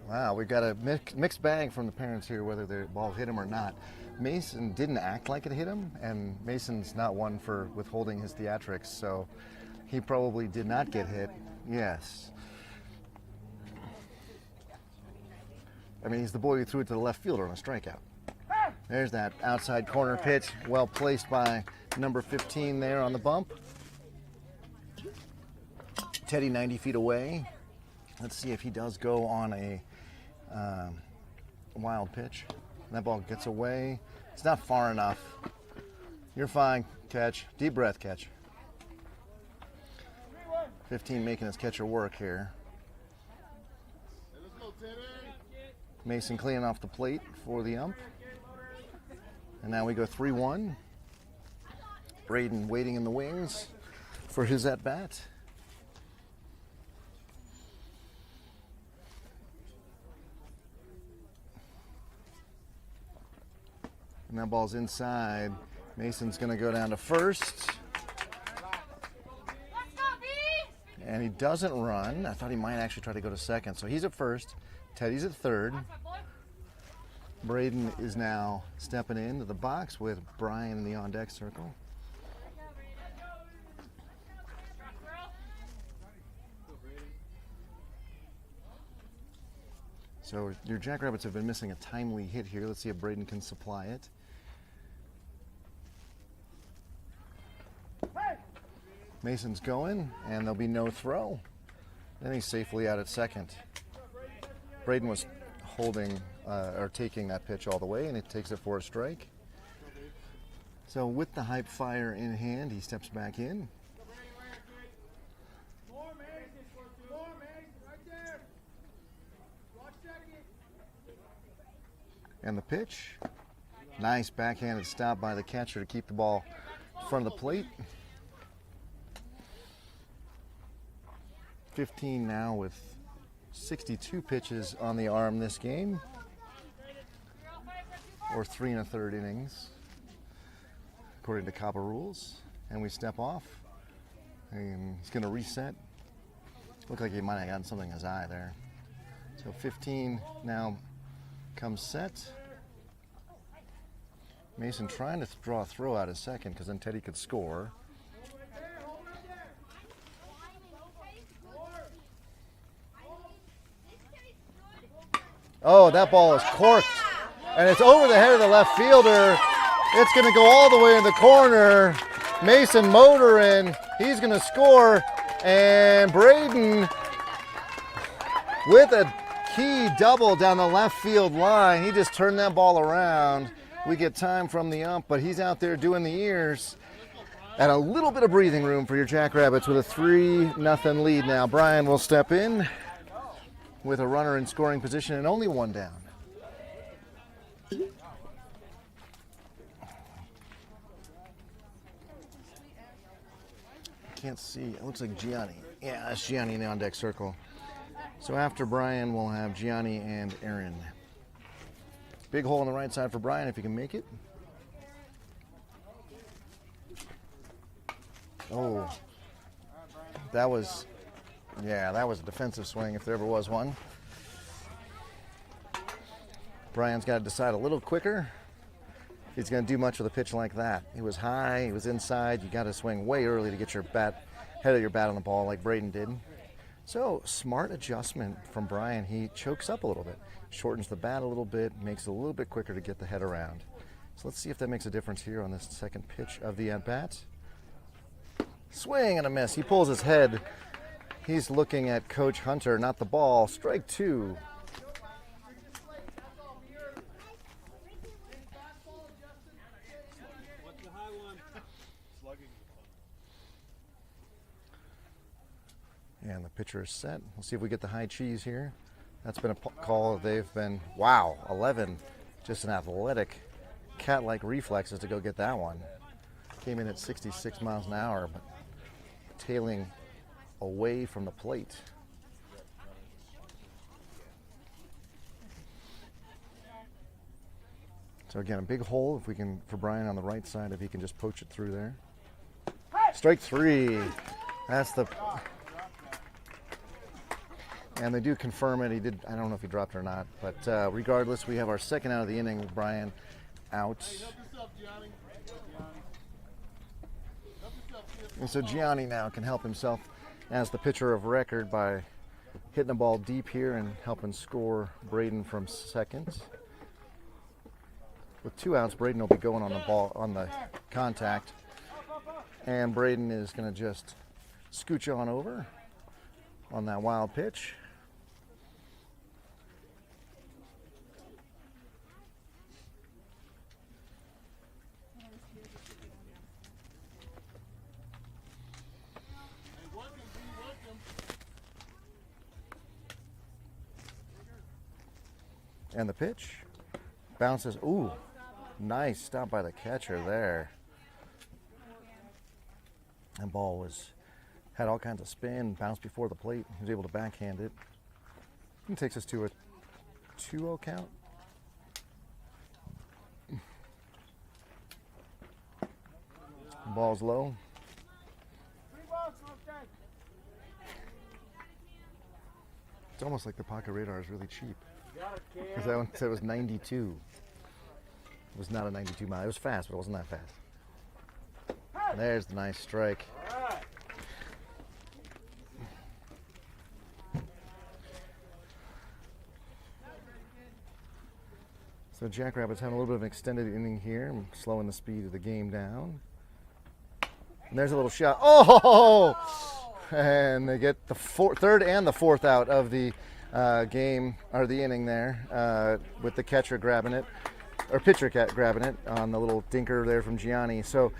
Wow, we've got a mixed bag from the parents here whether the ball hit him or not. Mason didn't act like it hit him, and Mason's not one for withholding his theatrics, so he probably did not get hit. Yes. I mean, he's the boy who threw it to the left fielder on a strikeout. There's that outside corner pitch, well placed by number 15 there on the bump. Teddy 90 feet away. Let's see if he does go on a wild pitch. That ball gets away. It's not far enough. You're fine. Catch. Deep breath, catch. 15 making his catcher work here. Mason cleaning off the plate for the ump. And now we go 3-1. Braden waiting in the wings for his at-bat. And that ball's inside. Mason's going to go down to first. And he doesn't run. I thought he might actually try to go to second. So he's at first. Teddy's at third. Braden is now stepping into the box with Brian in the on-deck circle. So your Jackrabbits have been missing a timely hit here. Let's see if Braden can supply it. Mason's going, and there'll be no throw. Then he's safely out at second. Braden was holding or taking that pitch all the way, and it takes it for a strike. So with the hype fire in hand, he steps back in. And the pitch. Nice backhanded stop by the catcher to keep the ball in front of the plate. 15 now with 62 pitches on the arm this game, or 3 1/3 innings, according to Copper rules. And we step off, and he's going to reset. Looked like he might have gotten something in his eye there. So 15 now comes set. Mason trying to draw a throw out at second because then Teddy could score. Oh, that ball is corked, and it's over the head of the left fielder. It's going to go all the way in the corner. Mason motoring. He's going to score, and Braden with a key double down the left field line. He just turned that ball around. we get time from the ump, but he's out there doing the ears. And a little bit of breathing room for your Jackrabbits with a 3-0 lead now. Brian will step in with a runner in scoring position and only one down. Can't see. It looks like Gianni. Yeah, that's Gianni in the on-deck circle. So after Brian, we'll have Gianni and Aaron. Big hole on the right side for Brian if he can make it. Oh, that was a defensive swing if there ever was one. Brian's got to decide a little quicker if he's going to do much with a pitch like that. He was high, he was inside. You got to swing way early to get your head of your bat on the ball like Braden did. So, smart adjustment from Brian. He chokes up a little bit, shortens the bat a little bit, makes it a little bit quicker to get the head around. So let's see if that makes a difference here on this second pitch of the at-bat. Swing and a miss. He pulls his head. He's looking at Coach Hunter, not the ball. Strike 2. And the pitcher is set. We'll see if we get the high cheese here. That's been a call. They've been, wow, 11. Just an athletic, cat-like reflexes to go get that one. Came in at 66 miles an hour, but tailing away from the plate. So again, a big hole if we can, for Brian on the right side, if he can just poach it through there. Strike 3. That's the... And they do confirm it. He did. I don't know if he dropped it or not. But regardless, we have our second out of the inning with Brian out. And so Gianni now can help himself as the pitcher of record by hitting the ball deep here and helping score Braden from second. With 2 outs, Braden will be going on the ball on the contact. And Braden is going to just scooch on over on that wild pitch. And the pitch bounces. Ooh, nice stop by the catcher there. And ball had all kinds of spin, bounced before the plate. He was able to backhand it. And takes us to a 2-0 count. Ball's low. It's almost like the pocket radar is really cheap. Because that one said it was 92. It was not a 92 mile. It was fast, but it wasn't that fast. There's the nice strike. So Jackrabbits having a little bit of an extended inning here, slowing the speed of the game down. And there's a little shot. Oh! And they get the third and the fourth out of the game, or the inning there, with the catcher grabbing it, or pitcher grabbing it on the little dinker there from Gianni. So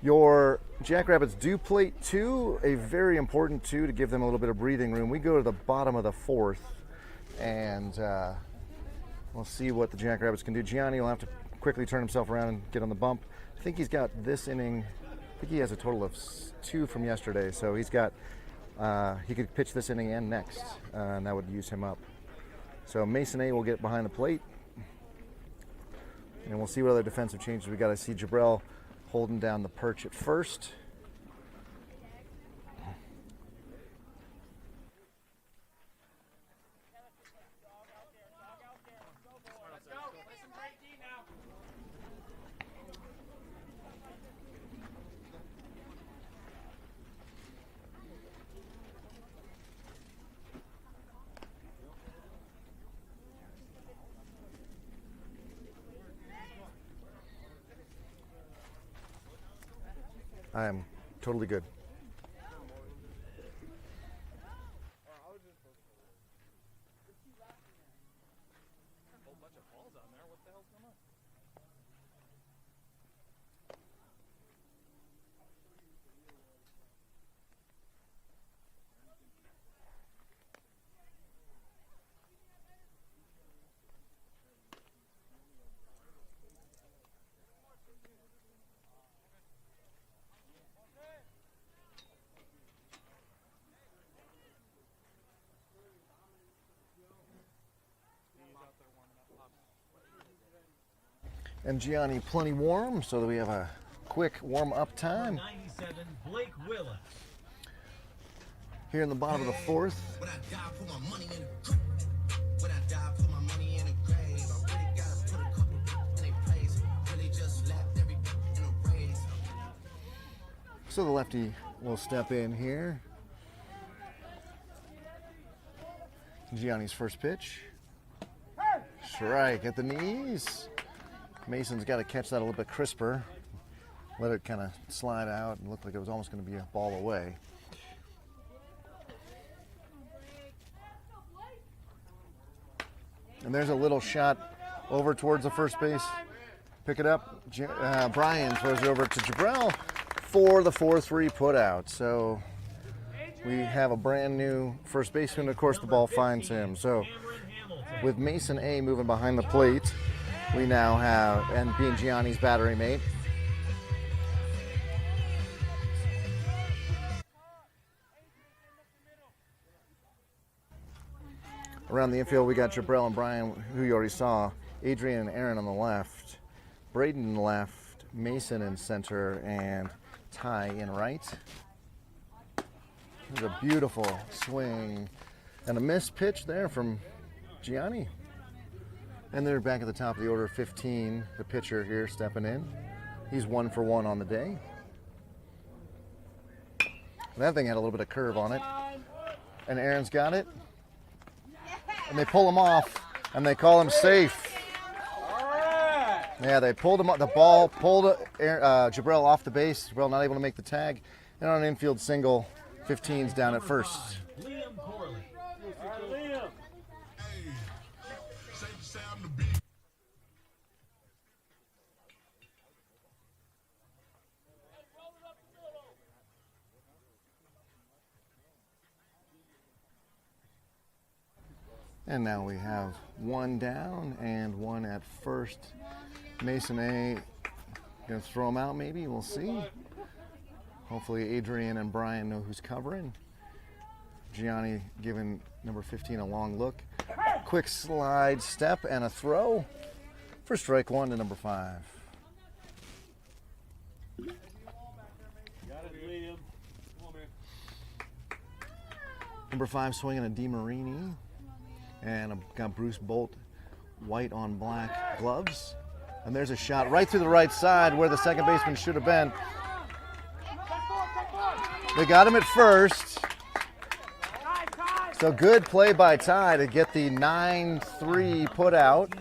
your Jackrabbits do plate 2, a very important 2 to give them a little bit of breathing room. We go to the bottom of the 4th, and we'll see what the Jackrabbits can do. Gianni will have to quickly turn himself around and get on the bump. I think he's got this inning, I think he has a total of 2 from yesterday, so he's got, he could pitch this inning and next, and that would use him up. So Mason A will get behind the plate, and we'll see what other defensive changes we got. I see Jabrell holding down the perch at first. I am totally good. And Gianni plenty warm, so that we have a quick warm-up time. 97, Blake Willa. Here in the bottom of the fourth. When I die, put my money in the grave. When I die, put my money in the grave. I really gotta put a couple in a place. Really just left every in a race. So the lefty will step in here. Gianni's first pitch. Strike at the knees. Mason's got to catch that a little bit crisper. Let it kind of slide out and look like it was almost going to be a ball away. And there's a little shot over towards the first base. Pick it up. Brian throws it over to Jabrell for the 4-3 put out. So we have a brand new first baseman. Of course, the ball finds him. So with Mason A moving behind the plate, we now have, and being Gianni's battery mate, around the infield, we got Jabrell and Brian, who you already saw. Adrian and Aaron on the left. Braden in left. Mason in center. And Ty in right. There's a beautiful swing. And a missed pitch there from Gianni. And they're back at the top of the order, 15. The pitcher here stepping in. He's 1 for 1 on the day. That thing had a little bit of curve on it. And Aaron's got it. And they pull him off, and they call him safe. Yeah, they pulled him. The ball pulled Jabrell off the base. Jabrell not able to make the tag. And on an infield single, 15's down at first. Liam Corley. And now we have 1 down and 1 at first. Mason A gonna throw him out maybe, we'll see. Hopefully Adrian and Brian know who's covering. Gianni giving number 15 a long look. Quick slide step and a throw for strike 1 to number 5. Got it, Liam. Come on, man. Number 5 swinging a DeMarini. And I've got Bruce Bolt, white on black gloves. And there's a shot right through the right side where the second baseman should have been. They got him at first. So good play by Ty to get the 9-3 put out.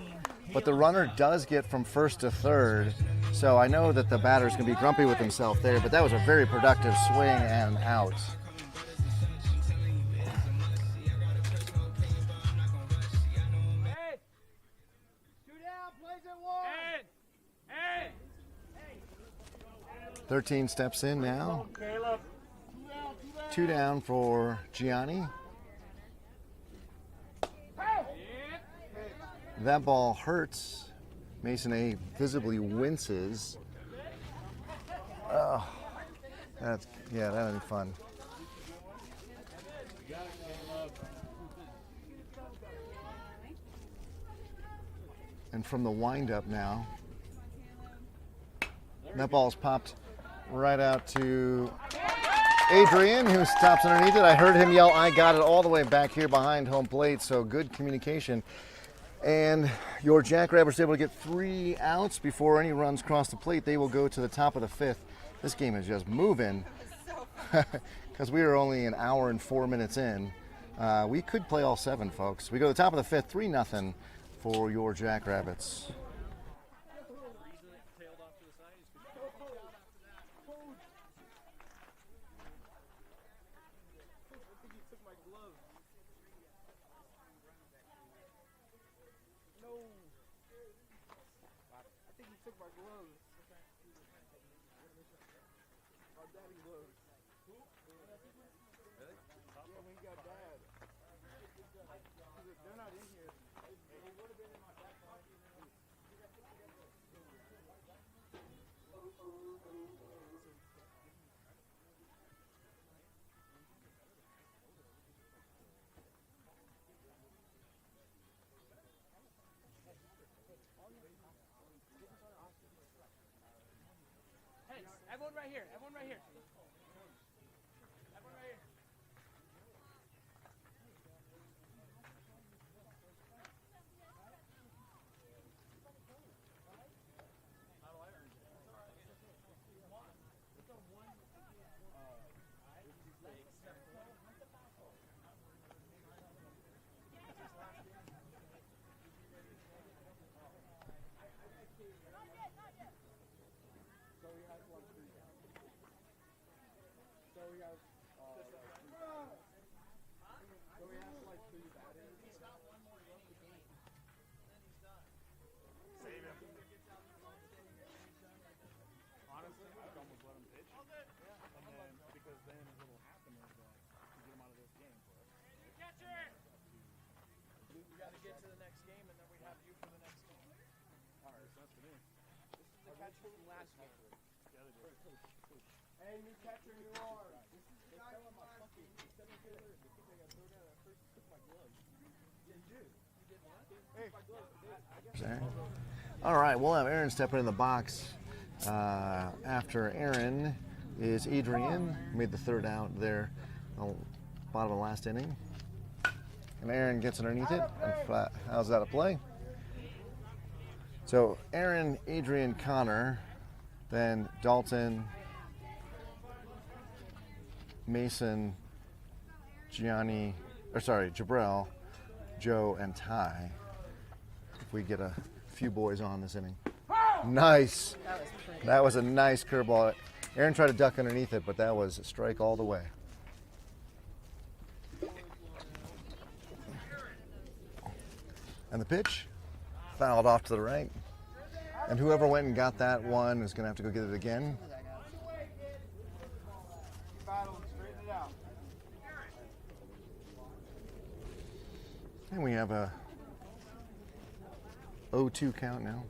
But the runner does get from first to third. So I know that the batter's going to be grumpy with himself there, but that was a very productive swing and out. Hey! 2 down, plays at 1. Hey! 13 steps in now. 2 down for Gianni. That ball hurts. Mason A visibly winces. Oh, that ain't fun. And from the windup now, that ball's popped right out to Adrian, who stops underneath it. I heard him yell, "I got it," all the way back here behind home plate, so good communication. And your Jackrabbits are able to get 3 outs before any runs cross the plate. They will go to the top of the 5th. This game is just moving because we are only an hour and 4 minutes in. We could play all 7, folks. We go to the top of the 5th, 3-0 for your Jackrabbits. I think he took my gloves. Our daddy gloves. Really? Yeah, when he got bad. They're not in here. He would have been in my back pocket. minutes. Everyone right here. Everyone right here. Everyone right here. Save him. Honestly, I'd almost let him pitch. And then, because then what'll happen is that you get him out of this game. Catcher! We got to get to the next game, and then we have you for the next game. All right, so that's for me. This is the catcher from last game. The other day. Hey, new catcher, new arm. This is the guy from last game. All right, we'll have Aaron stepping in the box. After Aaron is Adrian, made the third out there, bottom of the last inning. And Aaron gets underneath it. How's that a play? So Aaron, Adrian, Connor, then Dalton, Mason, Jabrell, Joe, and Ty. If we get a few boys on this inning. Nice. That was pretty. That was a nice curveball. Aaron tried to duck underneath it, but that was a strike all the way. And the pitch fouled off to the right. And whoever went and got that one is going to have to go get it again. Battle, straighten it out. And we have a 0-2 count now.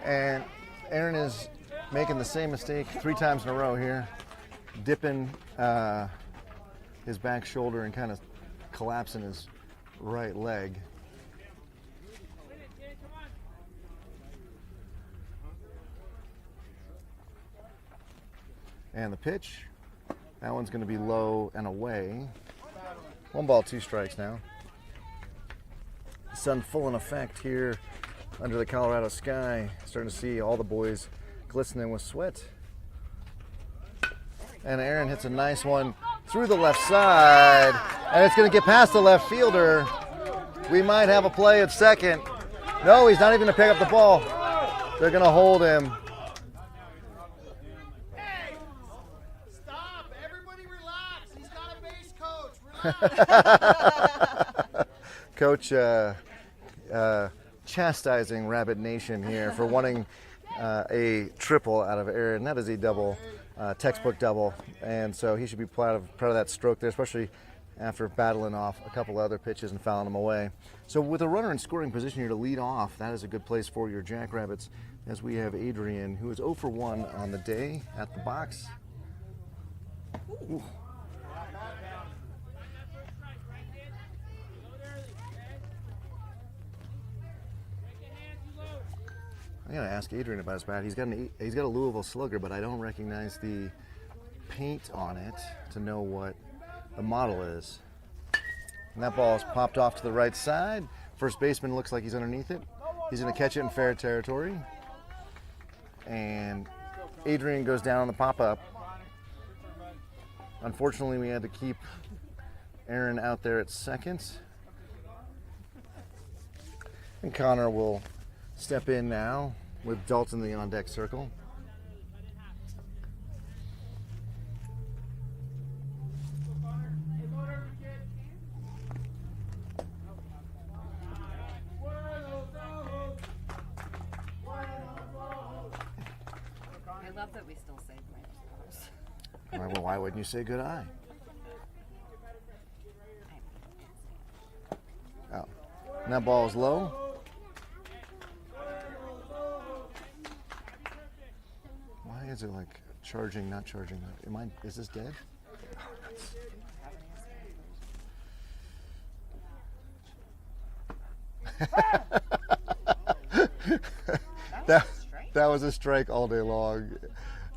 And Aaron is making the same mistake 3 times in a row here, dipping his back shoulder and kind of collapsing his right leg. And the pitch, that one's going to be low and away. 1 ball, 2 strikes now. The sun full in effect here under the Colorado sky. Starting to see all the boys glistening with sweat. And Aaron hits a nice one through the left side. And it's going to get past the left fielder. We might have a play at second. No, he's not even going to pick up the ball. They're going to hold him. Hey! Stop! Everybody relax. He's not a base coach. Coach chastising Rabbit Nation here for wanting a triple out of Aaron. That is a double, textbook double, and so he should be proud of that stroke there, especially after battling off a couple other pitches and fouling them away. So with a runner in scoring position here to lead off, that is a good place for your Jackrabbits, as we have Adrian, who is 0 for 1 on the day at the box. Ooh. I gotta ask Adrian about his bat. He's got a Louisville Slugger, but I don't recognize the paint on it to know what the model is. And that ball is popped off to the right side. First baseman looks like he's underneath it. He's gonna catch it in fair territory. And Adrian goes down on the pop-up. Unfortunately, we had to keep Aaron out there at second. And Connor will step in now with Dalton in the on-deck circle. I love that we still say Brandon. Well, why wouldn't you say good eye? Oh. And that ball is low. Why is it like charging, not charging? Is this dead? That was a strike all day long.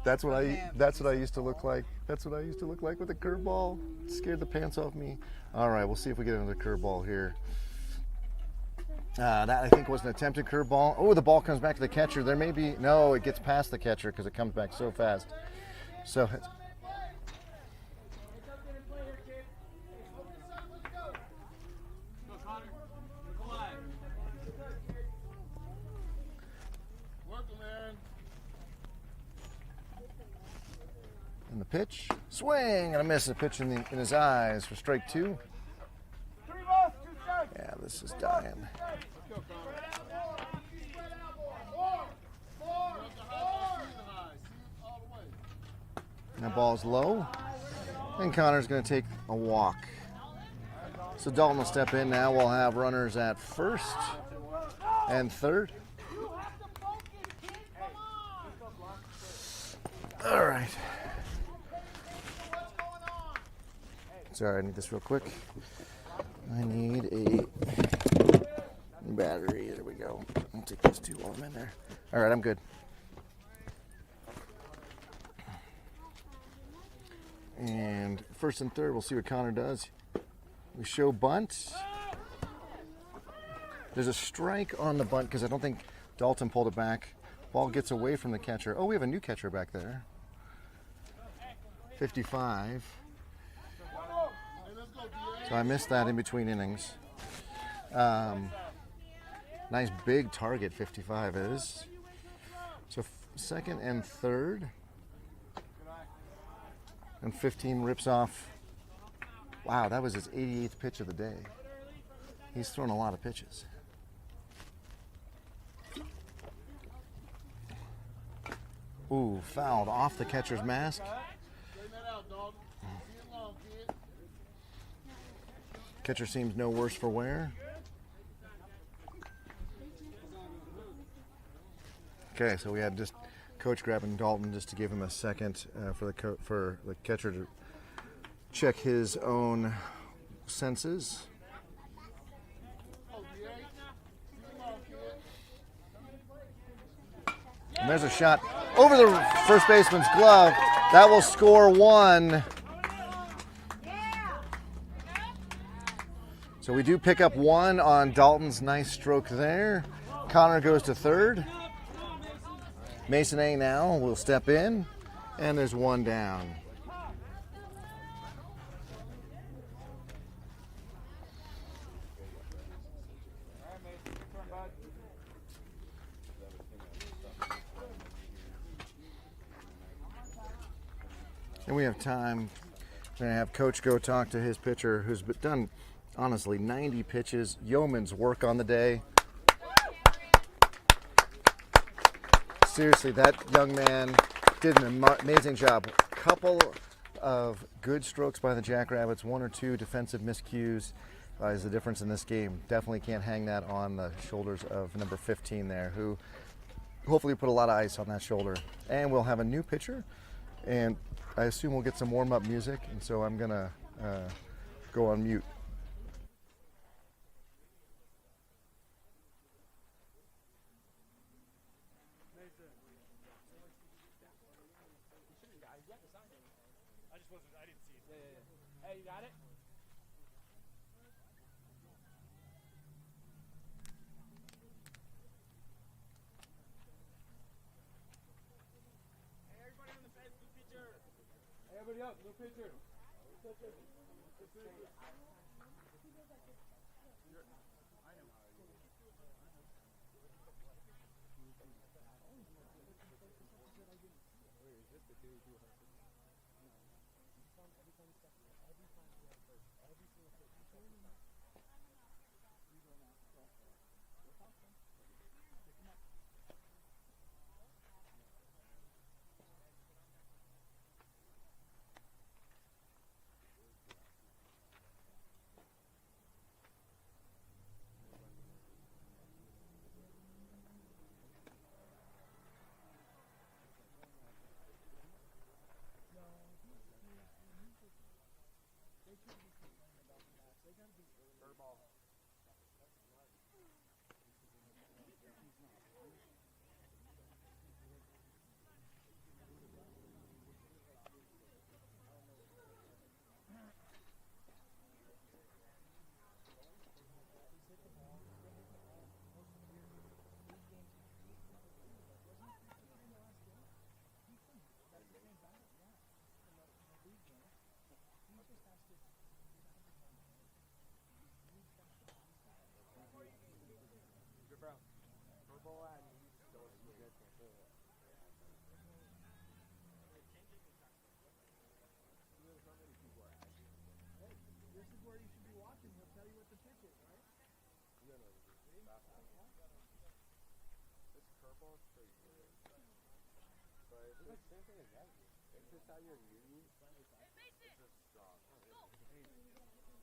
That's what I used to look like. That's what I used to look like with a curveball. Scared the pants off me. All right, we'll see if we get another curveball here. That I think was an attempted curveball. Oh, the ball comes back to the catcher. There may be no. It gets past the catcher because it comes back so fast. So. And the pitch, swing, and a miss. A pitch in his eyes for strike 2. Yeah, this is dying. And the ball's low, and Connor's going to take a walk. So Dalton will step in now. We'll have runners at first and third. All right. Sorry, I need this real quick. I need a battery. There we go. I'll take those 2 while I'm in there. All right, I'm good. And first and third, we'll see what Connor does. We show bunt. There's a strike on the bunt because I don't think Dalton pulled it back. Ball gets away from the catcher. Oh, we have a new catcher back there. 55. So I missed that in between innings. Nice big target, 55 is. So second and third. And 15 rips off. Wow, that was his 88th pitch of the day. He's thrown a lot of pitches. Ooh, fouled off the catcher's mask. Catcher seems no worse for wear. Okay, so we had just coach grabbing Dalton just to give him a second for the catcher to check his own senses. And there's a shot over the first baseman's glove. That will score 1. So we do pick up 1 on Dalton's nice stroke there. Connor goes to third. Mason A now will step in, and there's 1 down. And we have time. We're going to have Coach go talk to his pitcher who's done, honestly, 90 pitches, yeoman's work on the day. Seriously, that young man did an amazing job. Couple of good strokes by the Jackrabbits, 1 or 2 defensive miscues is the difference in this game. Definitely can't hang that on the shoulders of number 15 there, who hopefully put a lot of ice on that shoulder. And we'll have a new pitcher, and I assume we'll get some warm-up music, and so I'm going to go on mute. I didn't see it. Hey, you got it? Hey, everybody on the fence, new pitcher. Hey, everybody up, new pitcher.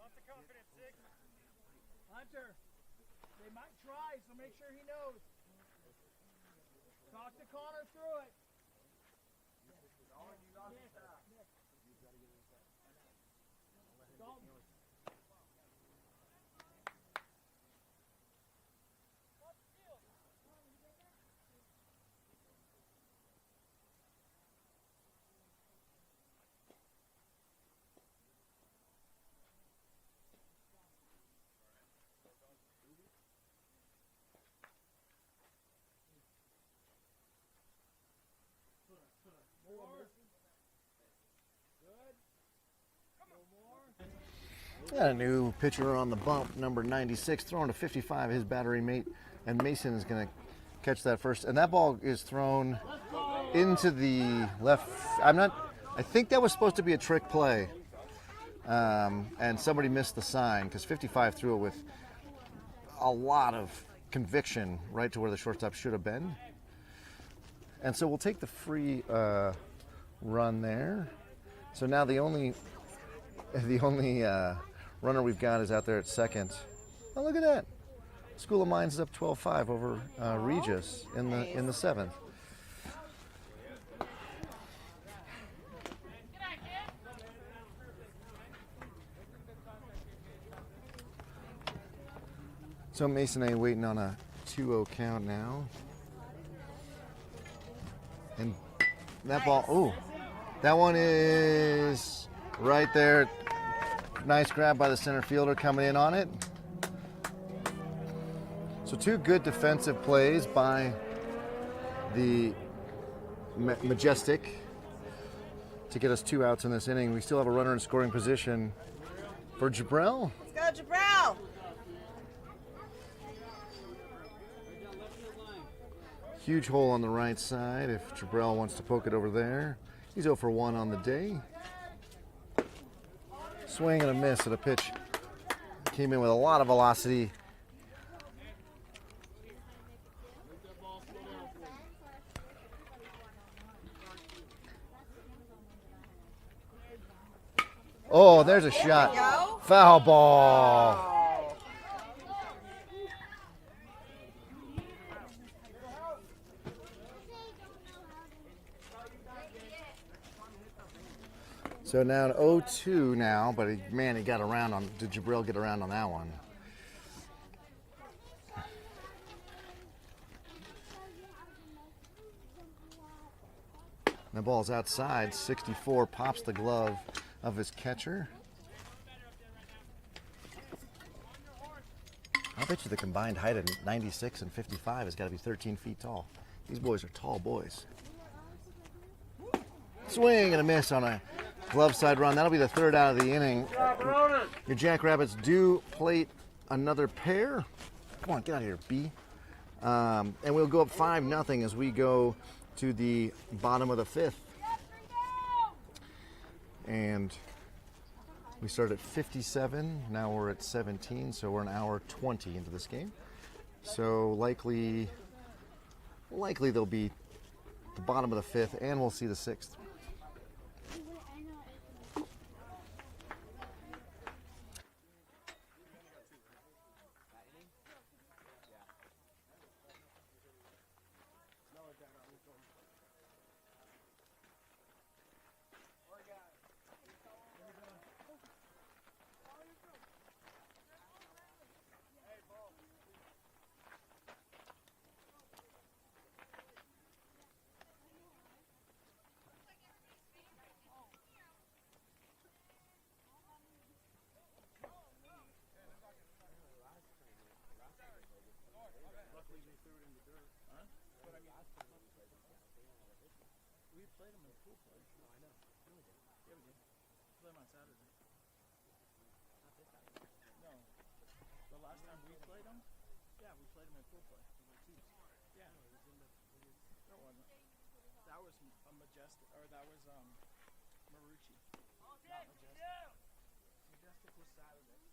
Lots of confidence, Sig. Hunter, they might try, so make sure he knows. Talk to Connor through it. Dalton. Got a new pitcher on the bump, number 96, throwing to 55, his battery mate, and Mason is going to catch that first. And that ball is thrown into the left. I think that was supposed to be a trick play. And somebody missed the sign because 55 threw it with a lot of conviction right to where the shortstop should have been. And so we'll take the free run there. So now the only runner we've got is out there at second. Oh, look at that! School of Mines is up 12-5 over Regis in the seventh. So Mason A waiting on a 2-0 count now. And that ball, ooh, that one is right there. Nice grab by the center fielder coming in on it. So two good defensive plays by the Majestic to get us 2 outs in this inning. We still have a runner in scoring position for Jabrell. Let's go, Jabrell! Huge hole on the right side if Jabrell wants to poke it over there. He's 0 for 1 on the day. Swing and a miss at a pitch. Came in with a lot of velocity. Oh, there's a shot. Foul ball. So now an 0-2 now, but man, he got around on. Did Jabril get around on that one? The ball's outside. 64 pops the glove of his catcher. I bet you the combined height of 96 and 55 has got to be 13 feet tall. These boys are tall boys. Swing and a miss on a glove side run. That'll be the third out of the inning. Your Jackrabbits do plate another pair. Come on, get out of here, B. And we'll go up 5-0 as we go to the bottom of the fifth. And we started at 57. Now we're at 17, so we're an hour 20 into this game. So likely they'll be the bottom of the fifth, and we'll see the sixth. We played them in pool play. No, I know. Yeah, we did. Yeah, we did. Play them on Saturday. Not this Saturday. No. The last time we played them? Yeah, we played them in pool play. Yeah. No, it was in the... No, it wasn't. That was a Majestic, or that was Marucci. Not Majestic. Majestic was Saturday.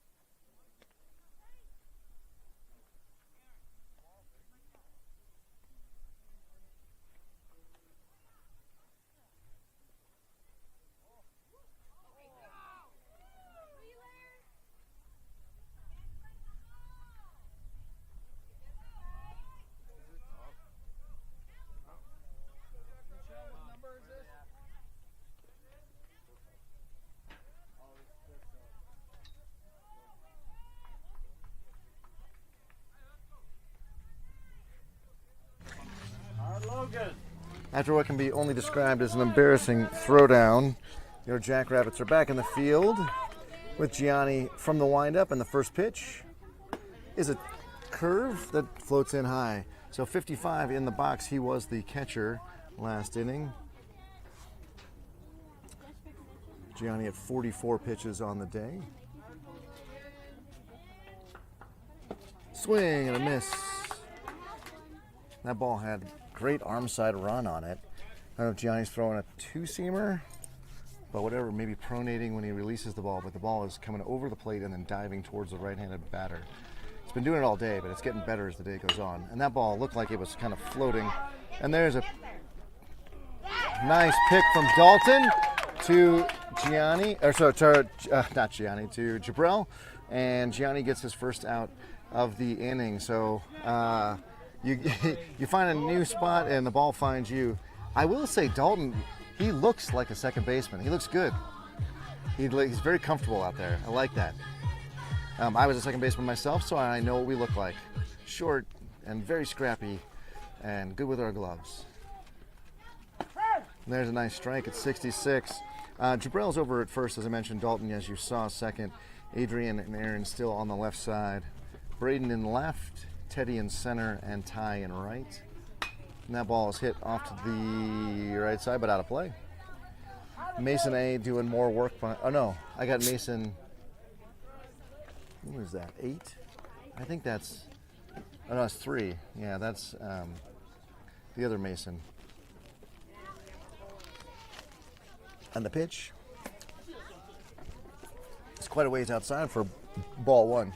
After what can be only described as an embarrassing throwdown, your Jackrabbits are back in the field with Gianni from the windup, and the first pitch is a curve that floats in high. So 55 in the box. He was the catcher last inning. Gianni at 44 pitches on the day. Swing and a miss. That ball had great arm side run on it. I don't know if Gianni's throwing a two-seamer, but whatever, maybe pronating when he releases the ball, but the ball is coming over the plate and then diving towards the right-handed batter. He's been doing it all day, but it's getting better as the day goes on. And that ball looked like it was kind of floating. And there's a nice pick from Dalton to Gianni, or sorry, not Gianni, to Jabrell. And Gianni gets his first out of the inning. So you find a new spot and the ball finds you. I will say Dalton, he looks like a second baseman. He looks good. He's very comfortable out there. I like that. I was a second baseman myself, so I know what we look like. Short and very scrappy and good with our gloves. And there's a nice strike at 66. Jabrell's over at first, as I mentioned. Dalton, as you saw, second. Adrian and Aaron still on the left side. Braden in left, Teddy in center, and Ty in right. And that ball is hit off to the right side, but out of play. Mason A doing more work. Oh no, I got Mason. Who is that? 8? I think that's. Oh no, it's 3. Yeah, that's the other Mason. And the pitch. It's quite a ways outside for ball 1.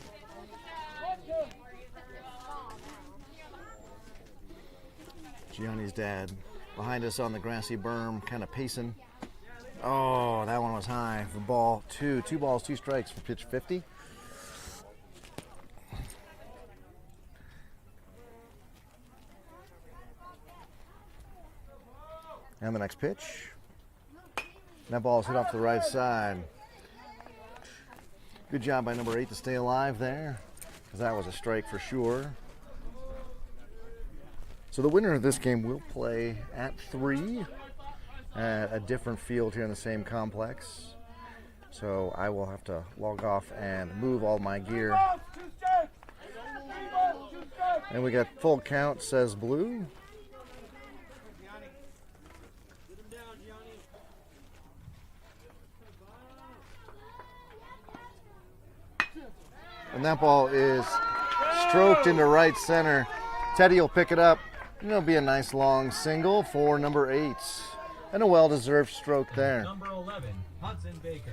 Gianni's dad behind us on the grassy berm, kind of pacing. Oh, that one was high for ball 2. 2 balls, 2 strikes for pitch 50. And the next pitch. That ball is hit off the right side. Good job by number 8 to stay alive there, because that was a strike for sure. So the winner of this game will play at 3 at a different field here in the same complex. So I will have to log off and move all my gear. And we got full count, says Blue. And that ball is stroked into right center. Teddy will pick it up. And it'll be a nice long single for number 8. And a well-deserved stroke there. Number 11, Hudson Baker.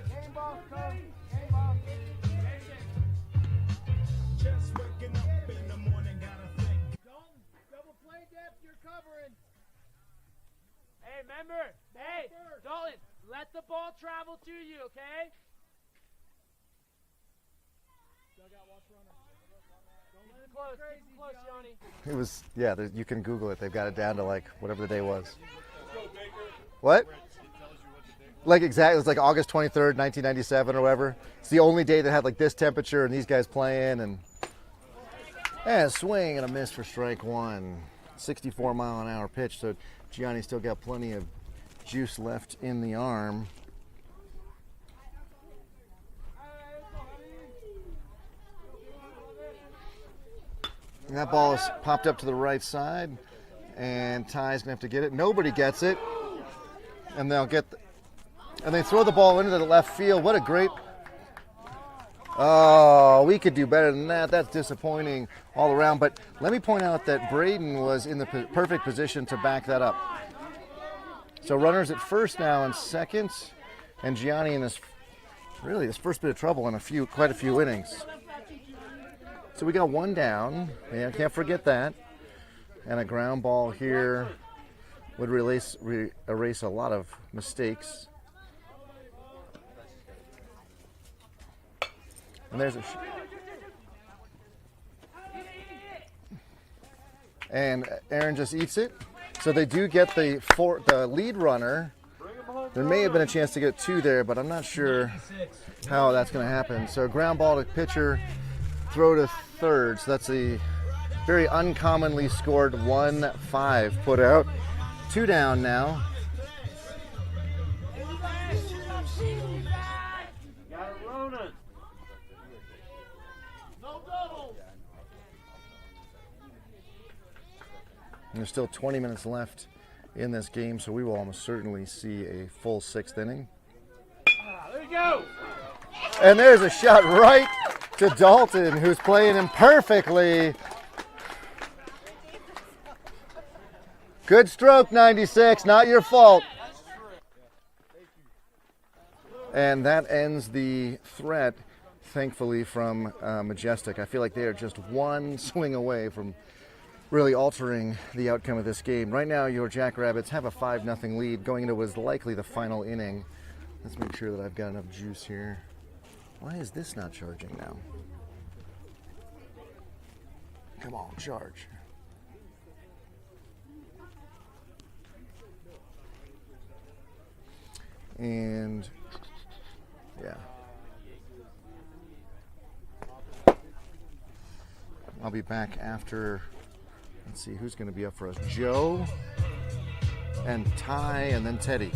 Just waking up in the morning, gotta think. Double play depth, you're covering. Hey, remember, hey, Dalton, let the ball travel to you, okay? Close, keep close, Johnny. It was, yeah, you can Google it. They've got it down to like whatever the day was. What? Like exactly, it was like August 23rd, 1997 or whatever. It's the only day that had like this temperature and these guys playing, and a swing and a miss for strike 1. 64-mile-an-hour pitch, so Gianni still got plenty of juice left in the arm. And that ball is popped up to the right side, and Ty's gonna have to get it. Nobody gets it, and they'll get, and they throw the ball into the left field. What a great! Oh, we could do better than that. That's disappointing all around. But let me point out that Braden was in the perfect position to back that up. So runners at first now and second, and Gianni in this first bit of trouble in quite a few innings. So we got 1 down. Yeah, can't forget that. And a ground ball here would erase a lot of mistakes. And there's and Aaron just eats it. So they do get the lead runner. There may have been a chance to get 2 there, but I'm not sure how that's going to happen. So ground ball to pitcher, throw to third. So that's a very uncommonly scored 1-5 put out. 2 down now. Got it running. No double. And there's still 20 minutes left in this game, so we will almost certainly see a full 6th inning. There you go. And there's a shot right to Dalton, who's playing him perfectly. Good stroke, 96. Not your fault. And that ends the threat, thankfully, from Majestic. I feel like they are just one swing away from really altering the outcome of this game. Right now, your Jackrabbits have a 5-0 lead going into what is likely the final inning. Let's make sure that I've got enough juice here. Why is this not charging now? Come on, charge. And yeah. I'll be back after, let's see who's going to be up for us. Joe and Ty and then Teddy.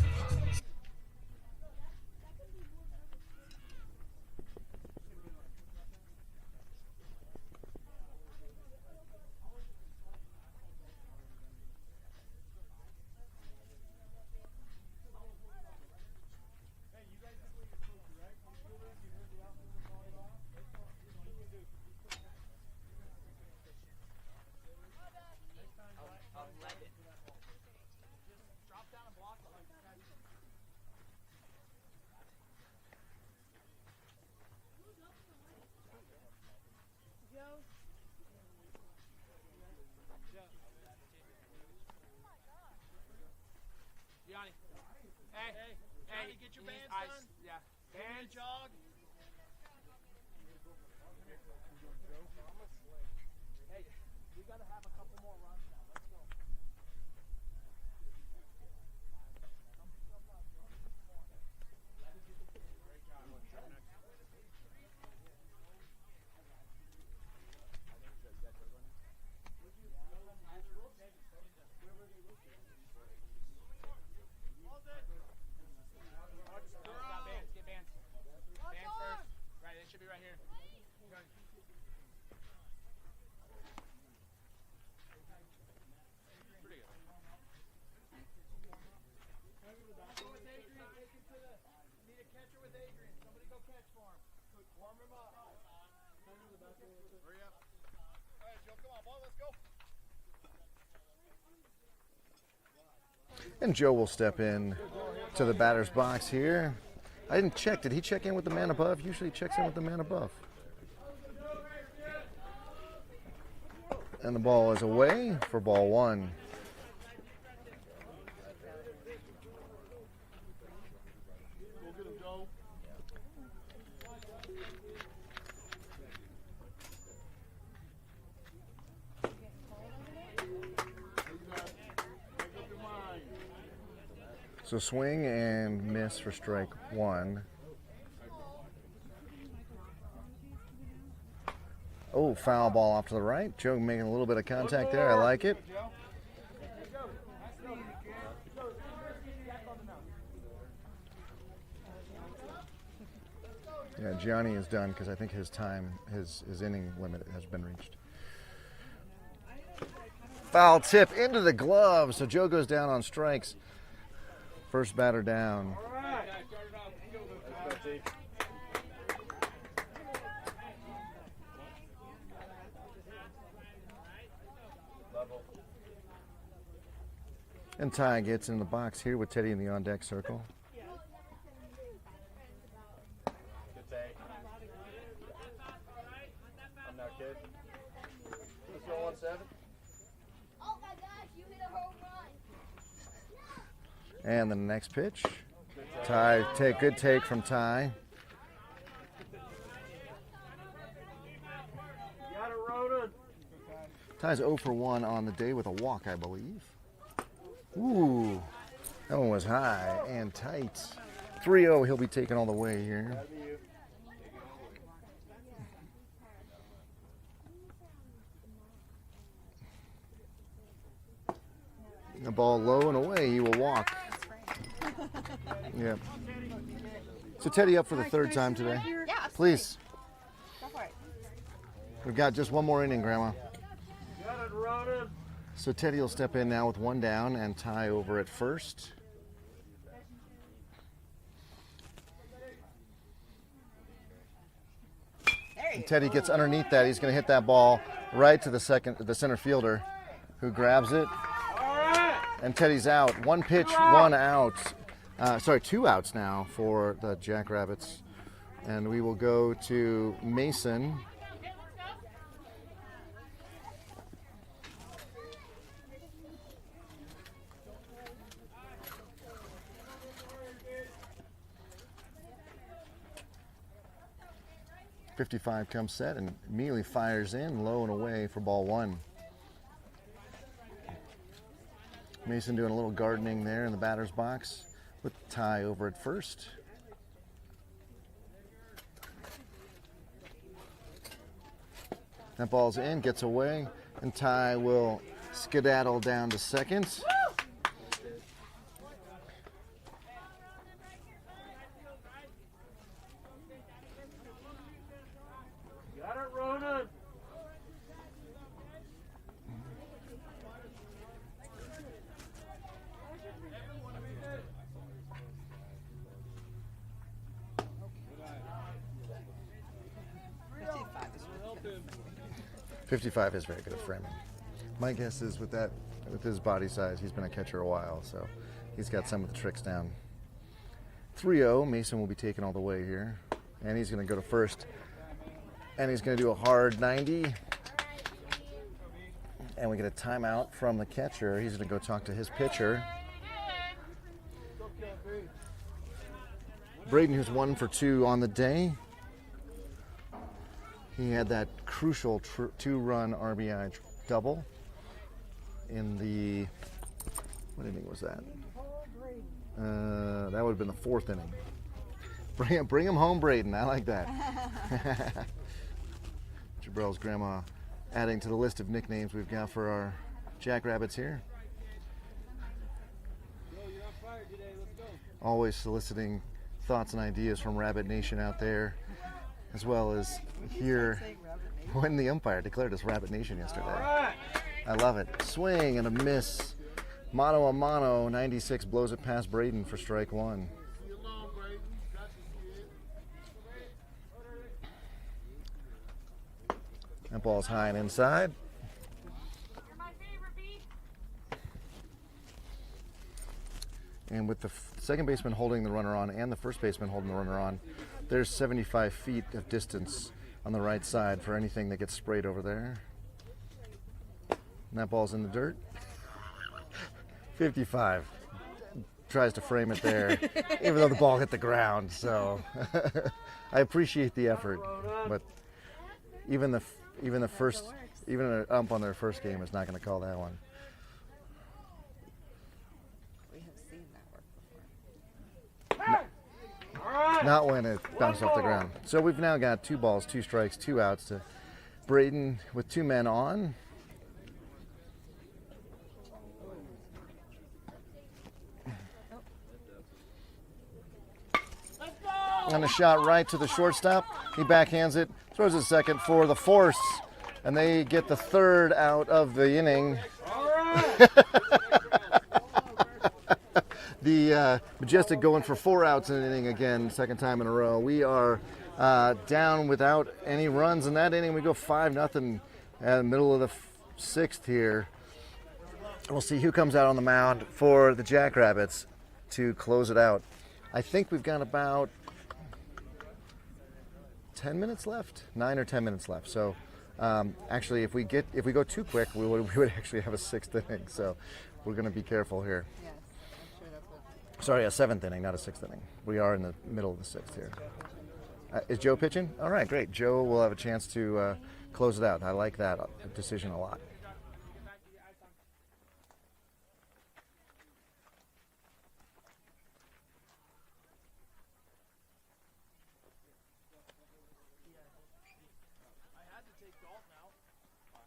Johnny. Hey, Johnny, get your bands eyes. done. Yeah. Give me a jog. Hey, we gotta have a couple more runs now. Let's go. Get bands. Bands first. Right, it should be right here. Pretty good. Need a catcher with Adrian. Somebody go catch for him. Warm him up. Hurry up. All right, Joe, come on, ball, let's go. And Joe will step in to the batter's box here. I didn't check. Did he check in with the man above? Usually he checks in with the man above. And the ball is away for ball 1. Go get him, Joe. So swing and miss for strike 1. Oh, foul ball off to the right. Joe making a little bit of contact there. I like it. Yeah, Gianni is done because I think his time, his inning limit has been reached. Foul tip into the glove. So Joe goes down on strikes. First batter down. And Ty gets in the box here with Teddy in the on-deck circle. Good take. I'm not kidding. Let's go 1-7. Oh my gosh, you hit a home run. And the next pitch. Ty, good take from Ty. Got it, Ronan. Ty's 0 for 1 on the day with a walk, I believe. Ooh, that one was high and tight. 3-0, he'll be taken all the way here. The ball low and away. He will walk. Yeah. So Teddy up for the third time today. Yeah, Please. go for it. We've got just one more inning, Grandma. Got it, Ronan. So Teddy will step in now with one down and tie over at first. And Teddy gets underneath that. He's going to hit that ball right to the center fielder, who grabs it. And Teddy's out. One pitch, one out. Sorry, 2 outs now for the Jackrabbits. And we will go to Mason. .55 comes set and immediately fires in low and away for ball 1. Mason doing a little gardening there in the batter's box with Ty over at first. That ball's in, gets away, and Ty will skedaddle down to second. Got it, Ronan. .55 is very good at framing. My guess is with his body size, he's been a catcher a while, so he's got some of the tricks down. 3-0, Mason will be taken all the way here, and he's going to go to first, and he's going to do a hard 90, and we get a timeout from the catcher. He's going to go talk to his pitcher. Braden, who's 1 for 2 on the day. He had that crucial 2-run RBI double in the, what inning was that? That would have been the 4th inning. Bring him home, Braden. I like that. Jabrell's grandma adding to the list of nicknames we've got for our Jackrabbits here. Always soliciting thoughts and ideas from Rabbit Nation out there, as well as here when the umpire declared us Rabbit Nation yesterday. I love it. Swing and a miss. Mano a mano. 96 blows it past Braden for strike 1. That ball's high and inside. And with the second baseman holding the runner on and the first baseman holding the runner on, there's 75 feet of distance on the right side for anything that gets sprayed over there. And that ball's in the dirt. 55. Tries to frame it there, even though the ball hit the ground. So I appreciate the effort, but even an ump on their first game is not going to call that one. We have seen that work before. Not when it bounced off the ground. So we've now got 2 balls, 2 strikes, 2 outs to Braden with 2 men on. And a shot right to the shortstop. He backhands it, throws it second for the force, and they get the 3rd out of the inning. The Majestic going for 4 outs in an inning again, 2nd time in a row. We are down without any runs in that inning. We go 5-0 in the middle of the 6th here. We'll see who comes out on the mound for the Jackrabbits to close it out. I think we've got about 10 minutes left, 9 or 10 minutes left. So actually, if we go too quick, we would actually have a 6th inning. So we're going to be careful here. Yes, I'm sure that's what. Sorry, a 7th inning, not a 6th inning. We are in the middle of the 6th here. Is Joe pitching? All right, great. Joe will have a chance to close it out. I like that decision a lot.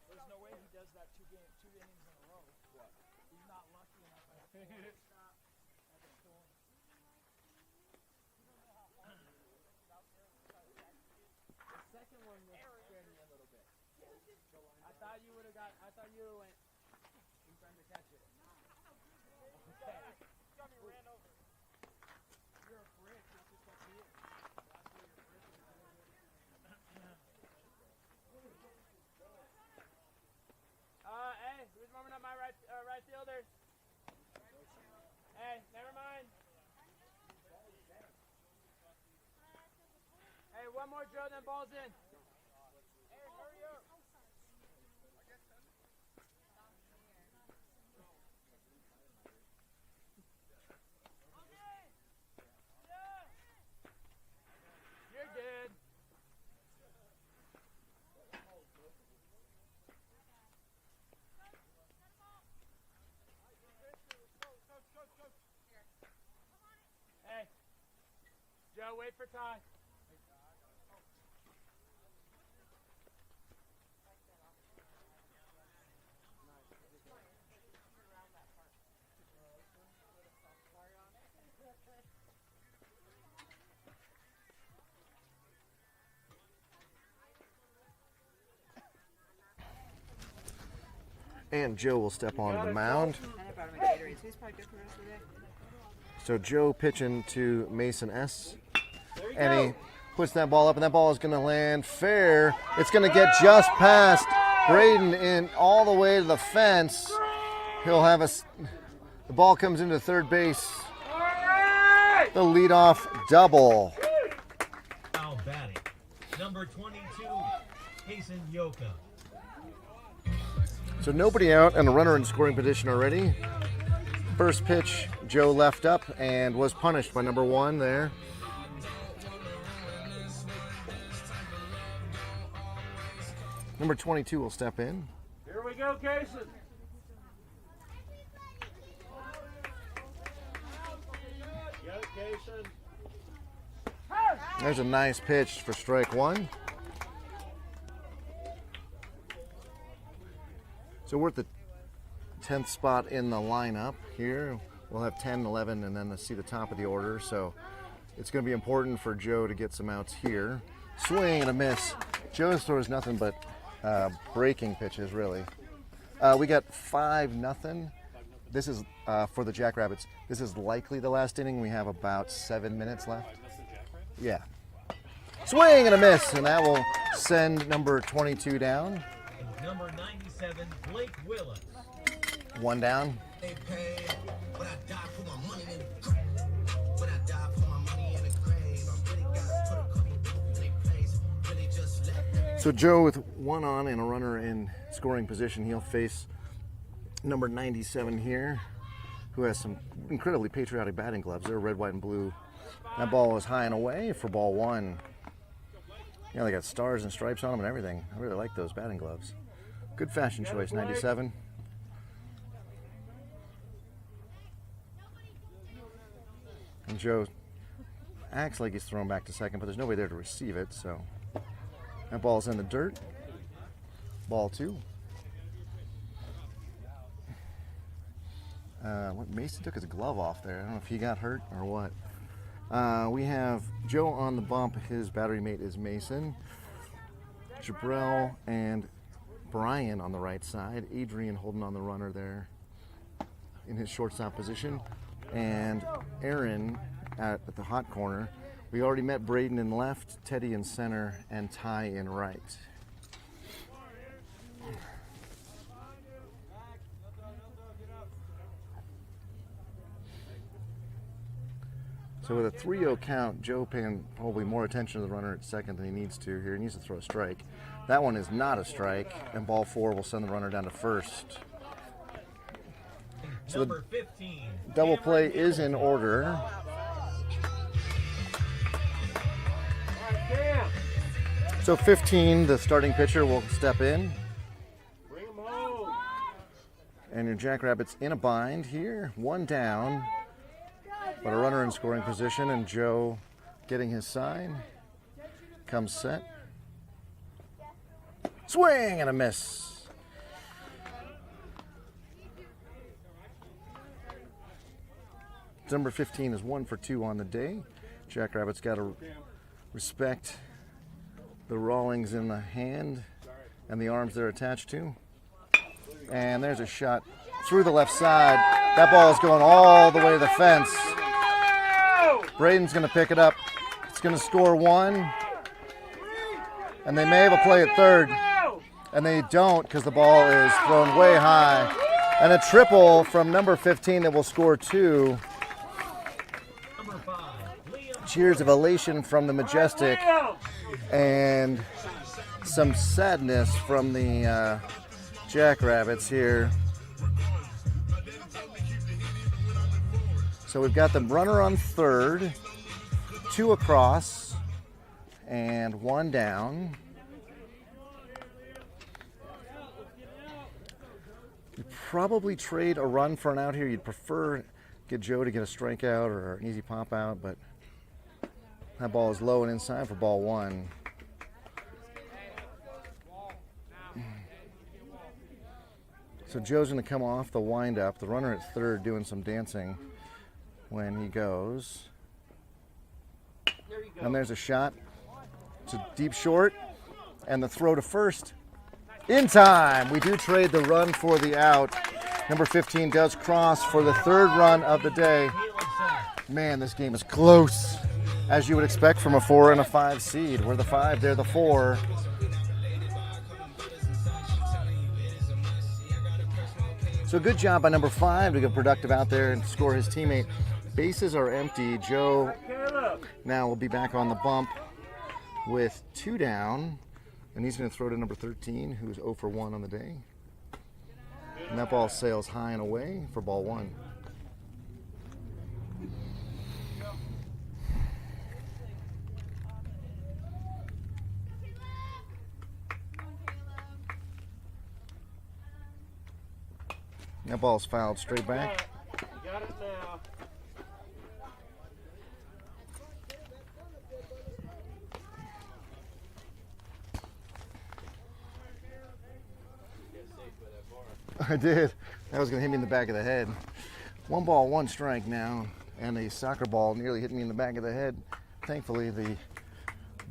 There's no way he does that 2 innings in a row. He's not lucky enough. Second one scared me a little bit. I thought you went in front to catch it. Okay. Got me ran over. You're a brick, it's just up here. That's where your brick is. Hey, who's warming up my right fielders? Hey, never mind. Hey, one more drill, then ball's in. Hey, hurry up. You're good. Hey, Joe, wait for Ty. And Joe will step onto the mound. And I brought him a Gatorade, so he's probably good for the rest of the day. So Joe pitching to Mason S. And he puts that ball up, and that ball is going to land fair. It's going to get just past Braden in all the way to the fence. He'll have the ball comes into third base. The leadoff double. Foul batting. Number 22, Jason Yoka. So nobody out and a runner in scoring position already. First pitch, Joe left up and was punished by number 1 there. Number 22 will step in. Here we go, Jason. There's a nice pitch for strike 1. So we're at the 10th spot in the lineup here. We'll have 10, 11, and then see the top of the order. So it's going to be important for Joe to get some outs here. Swing and a miss. Joe's throws nothing but breaking pitches, really. We got 5-0. This is for the Jackrabbits. This is likely the last inning. We have about 7 minutes left. Yeah. Swing and a miss, and that will send number 22 down. And number 97, Blake Willis. 1 down. They pay. When I die, put my money in the grave. When I die, put my money in the grave. I really gotta put a couple in their place. Really just let. So Joe with 1 on and a runner in scoring position. He'll face number 97 here, who has some incredibly patriotic batting gloves. They're red, white, and blue. That ball is high and away for ball 1. You know, they got stars and stripes on them and everything. I really like those batting gloves. Good fashion choice, 97. And Joe acts like he's thrown back to second, but there's nobody there to receive it, so that ball's in the dirt. Ball 2. Mason took his glove off there. I don't know if he got hurt or what. We have Joe on the bump. His battery mate is Mason. Jabrell and Brian on the right side. Adrian holding on the runner there in his shortstop position. And Aaron at the hot corner. We already met Braden in left, Teddy in center, and Ty in right. So with a 3-0 count, Joe paying probably more attention to the runner at second than he needs to here. He needs to throw a strike. That one is not a strike, and ball 4 will send the runner down to first. So Number 15. Double play is in order. So 15, the starting pitcher, will step in. And your Jackrabbits in a bind here. 1 down. But a runner in scoring position, and Joe getting his sign. Comes set. Swing and a miss. Number 15 is 1 for 2 on the day. Jackrabbits got to respect the rawlings in the hand and the arms they're attached to. And there's a shot through the left side. That ball is going all the way to the fence. Braden's going to pick it up. It's going to score 1. And they may have a play at third. And they don't because the ball is thrown way high. And a triple from number 15 that will score 2. Cheers of elation from the Majestic and some sadness from the Jackrabbits here. So we've got the runner on third, 2 across, and 1 down. You'd probably trade a run for an out here. You'd prefer get Joe to get a strikeout or an easy pop out, but that ball is low and inside for ball 1. So Joe's going to come off the windup. The runner at third doing some dancing when he goes. And there's a shot. It's a deep short. And the throw to first. In time. We do trade the run for the out. Number 15 does cross for the third run of the day. Man, this game is close, as you would expect from a 4 and a 5 seed. We're the 5, they're the 4. So good job by number 5 to go productive out there and score his teammate. Bases are empty. Joe now will be back on the bump with 2 down. And he's going to throw to number 13, who's 0 for 1 on the day. And that ball sails high and away for ball 1. That ball's fouled straight back. Got it now. I did. That was going to hit me in the back of the head. 1 ball, 1 strike now, and a soccer ball nearly hit me in the back of the head. Thankfully, the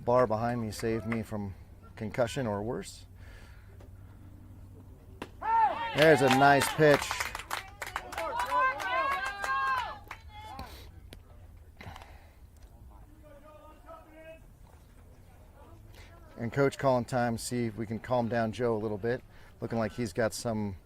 bar behind me saved me from concussion or worse. There's a nice pitch. And coach calling time, see if we can calm down Joe a little bit. Looking like he's got some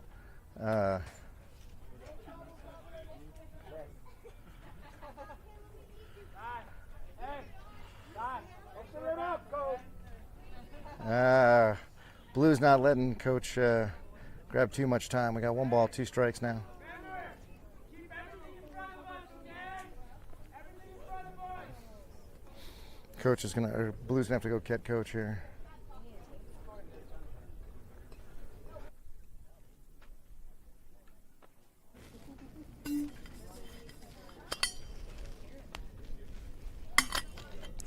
Blue's not letting coach grab too much time. We got 1 ball, 2 strikes now. Coach is gonna, Blue's gonna have to go catch coach here.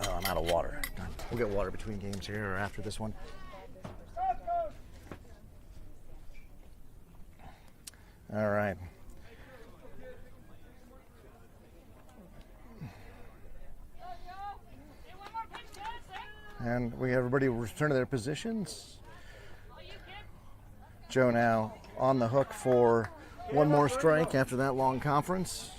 Oh, I'm out of water. We'll get water between games here or after this one. All right. And we have everybody return to their positions. Joe now on the hook for 1 more strike after that long conference.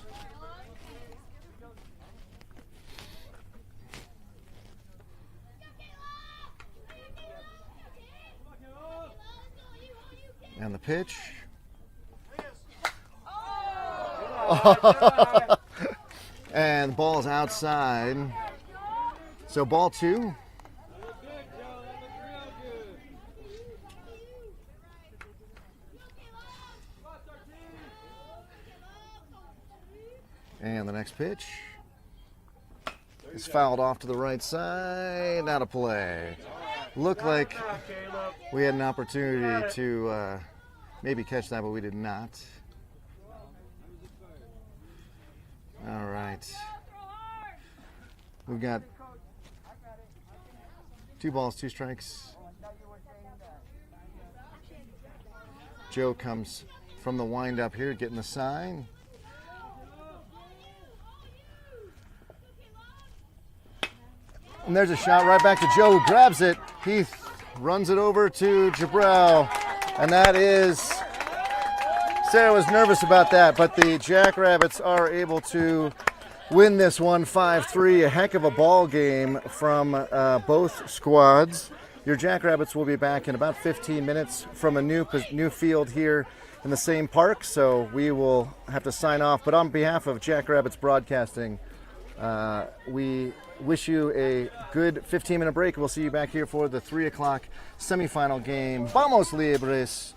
And the pitch. And the ball is outside. So ball 2. And the next pitch is fouled off to the right side. Out of play. Looked like we had an opportunity to maybe catch that, but we did not. All right. We've got 2 balls, 2 strikes. Joe comes from the windup here, getting the sign. And there's a shot right back to Joe, who grabs it. Heath runs it over to Jabril. And that is, Sarah was nervous about that, but the Jackrabbits are able to win this one 5-3. A heck of a ball game from both squads. Your Jackrabbits will be back in about 15 minutes from a new field here in the same park, so we will have to sign off. But on behalf of Jackrabbits Broadcasting, we wish you a good 15-minute break. We'll see you back here for the 3 o'clock semifinal game. Vamos Libres!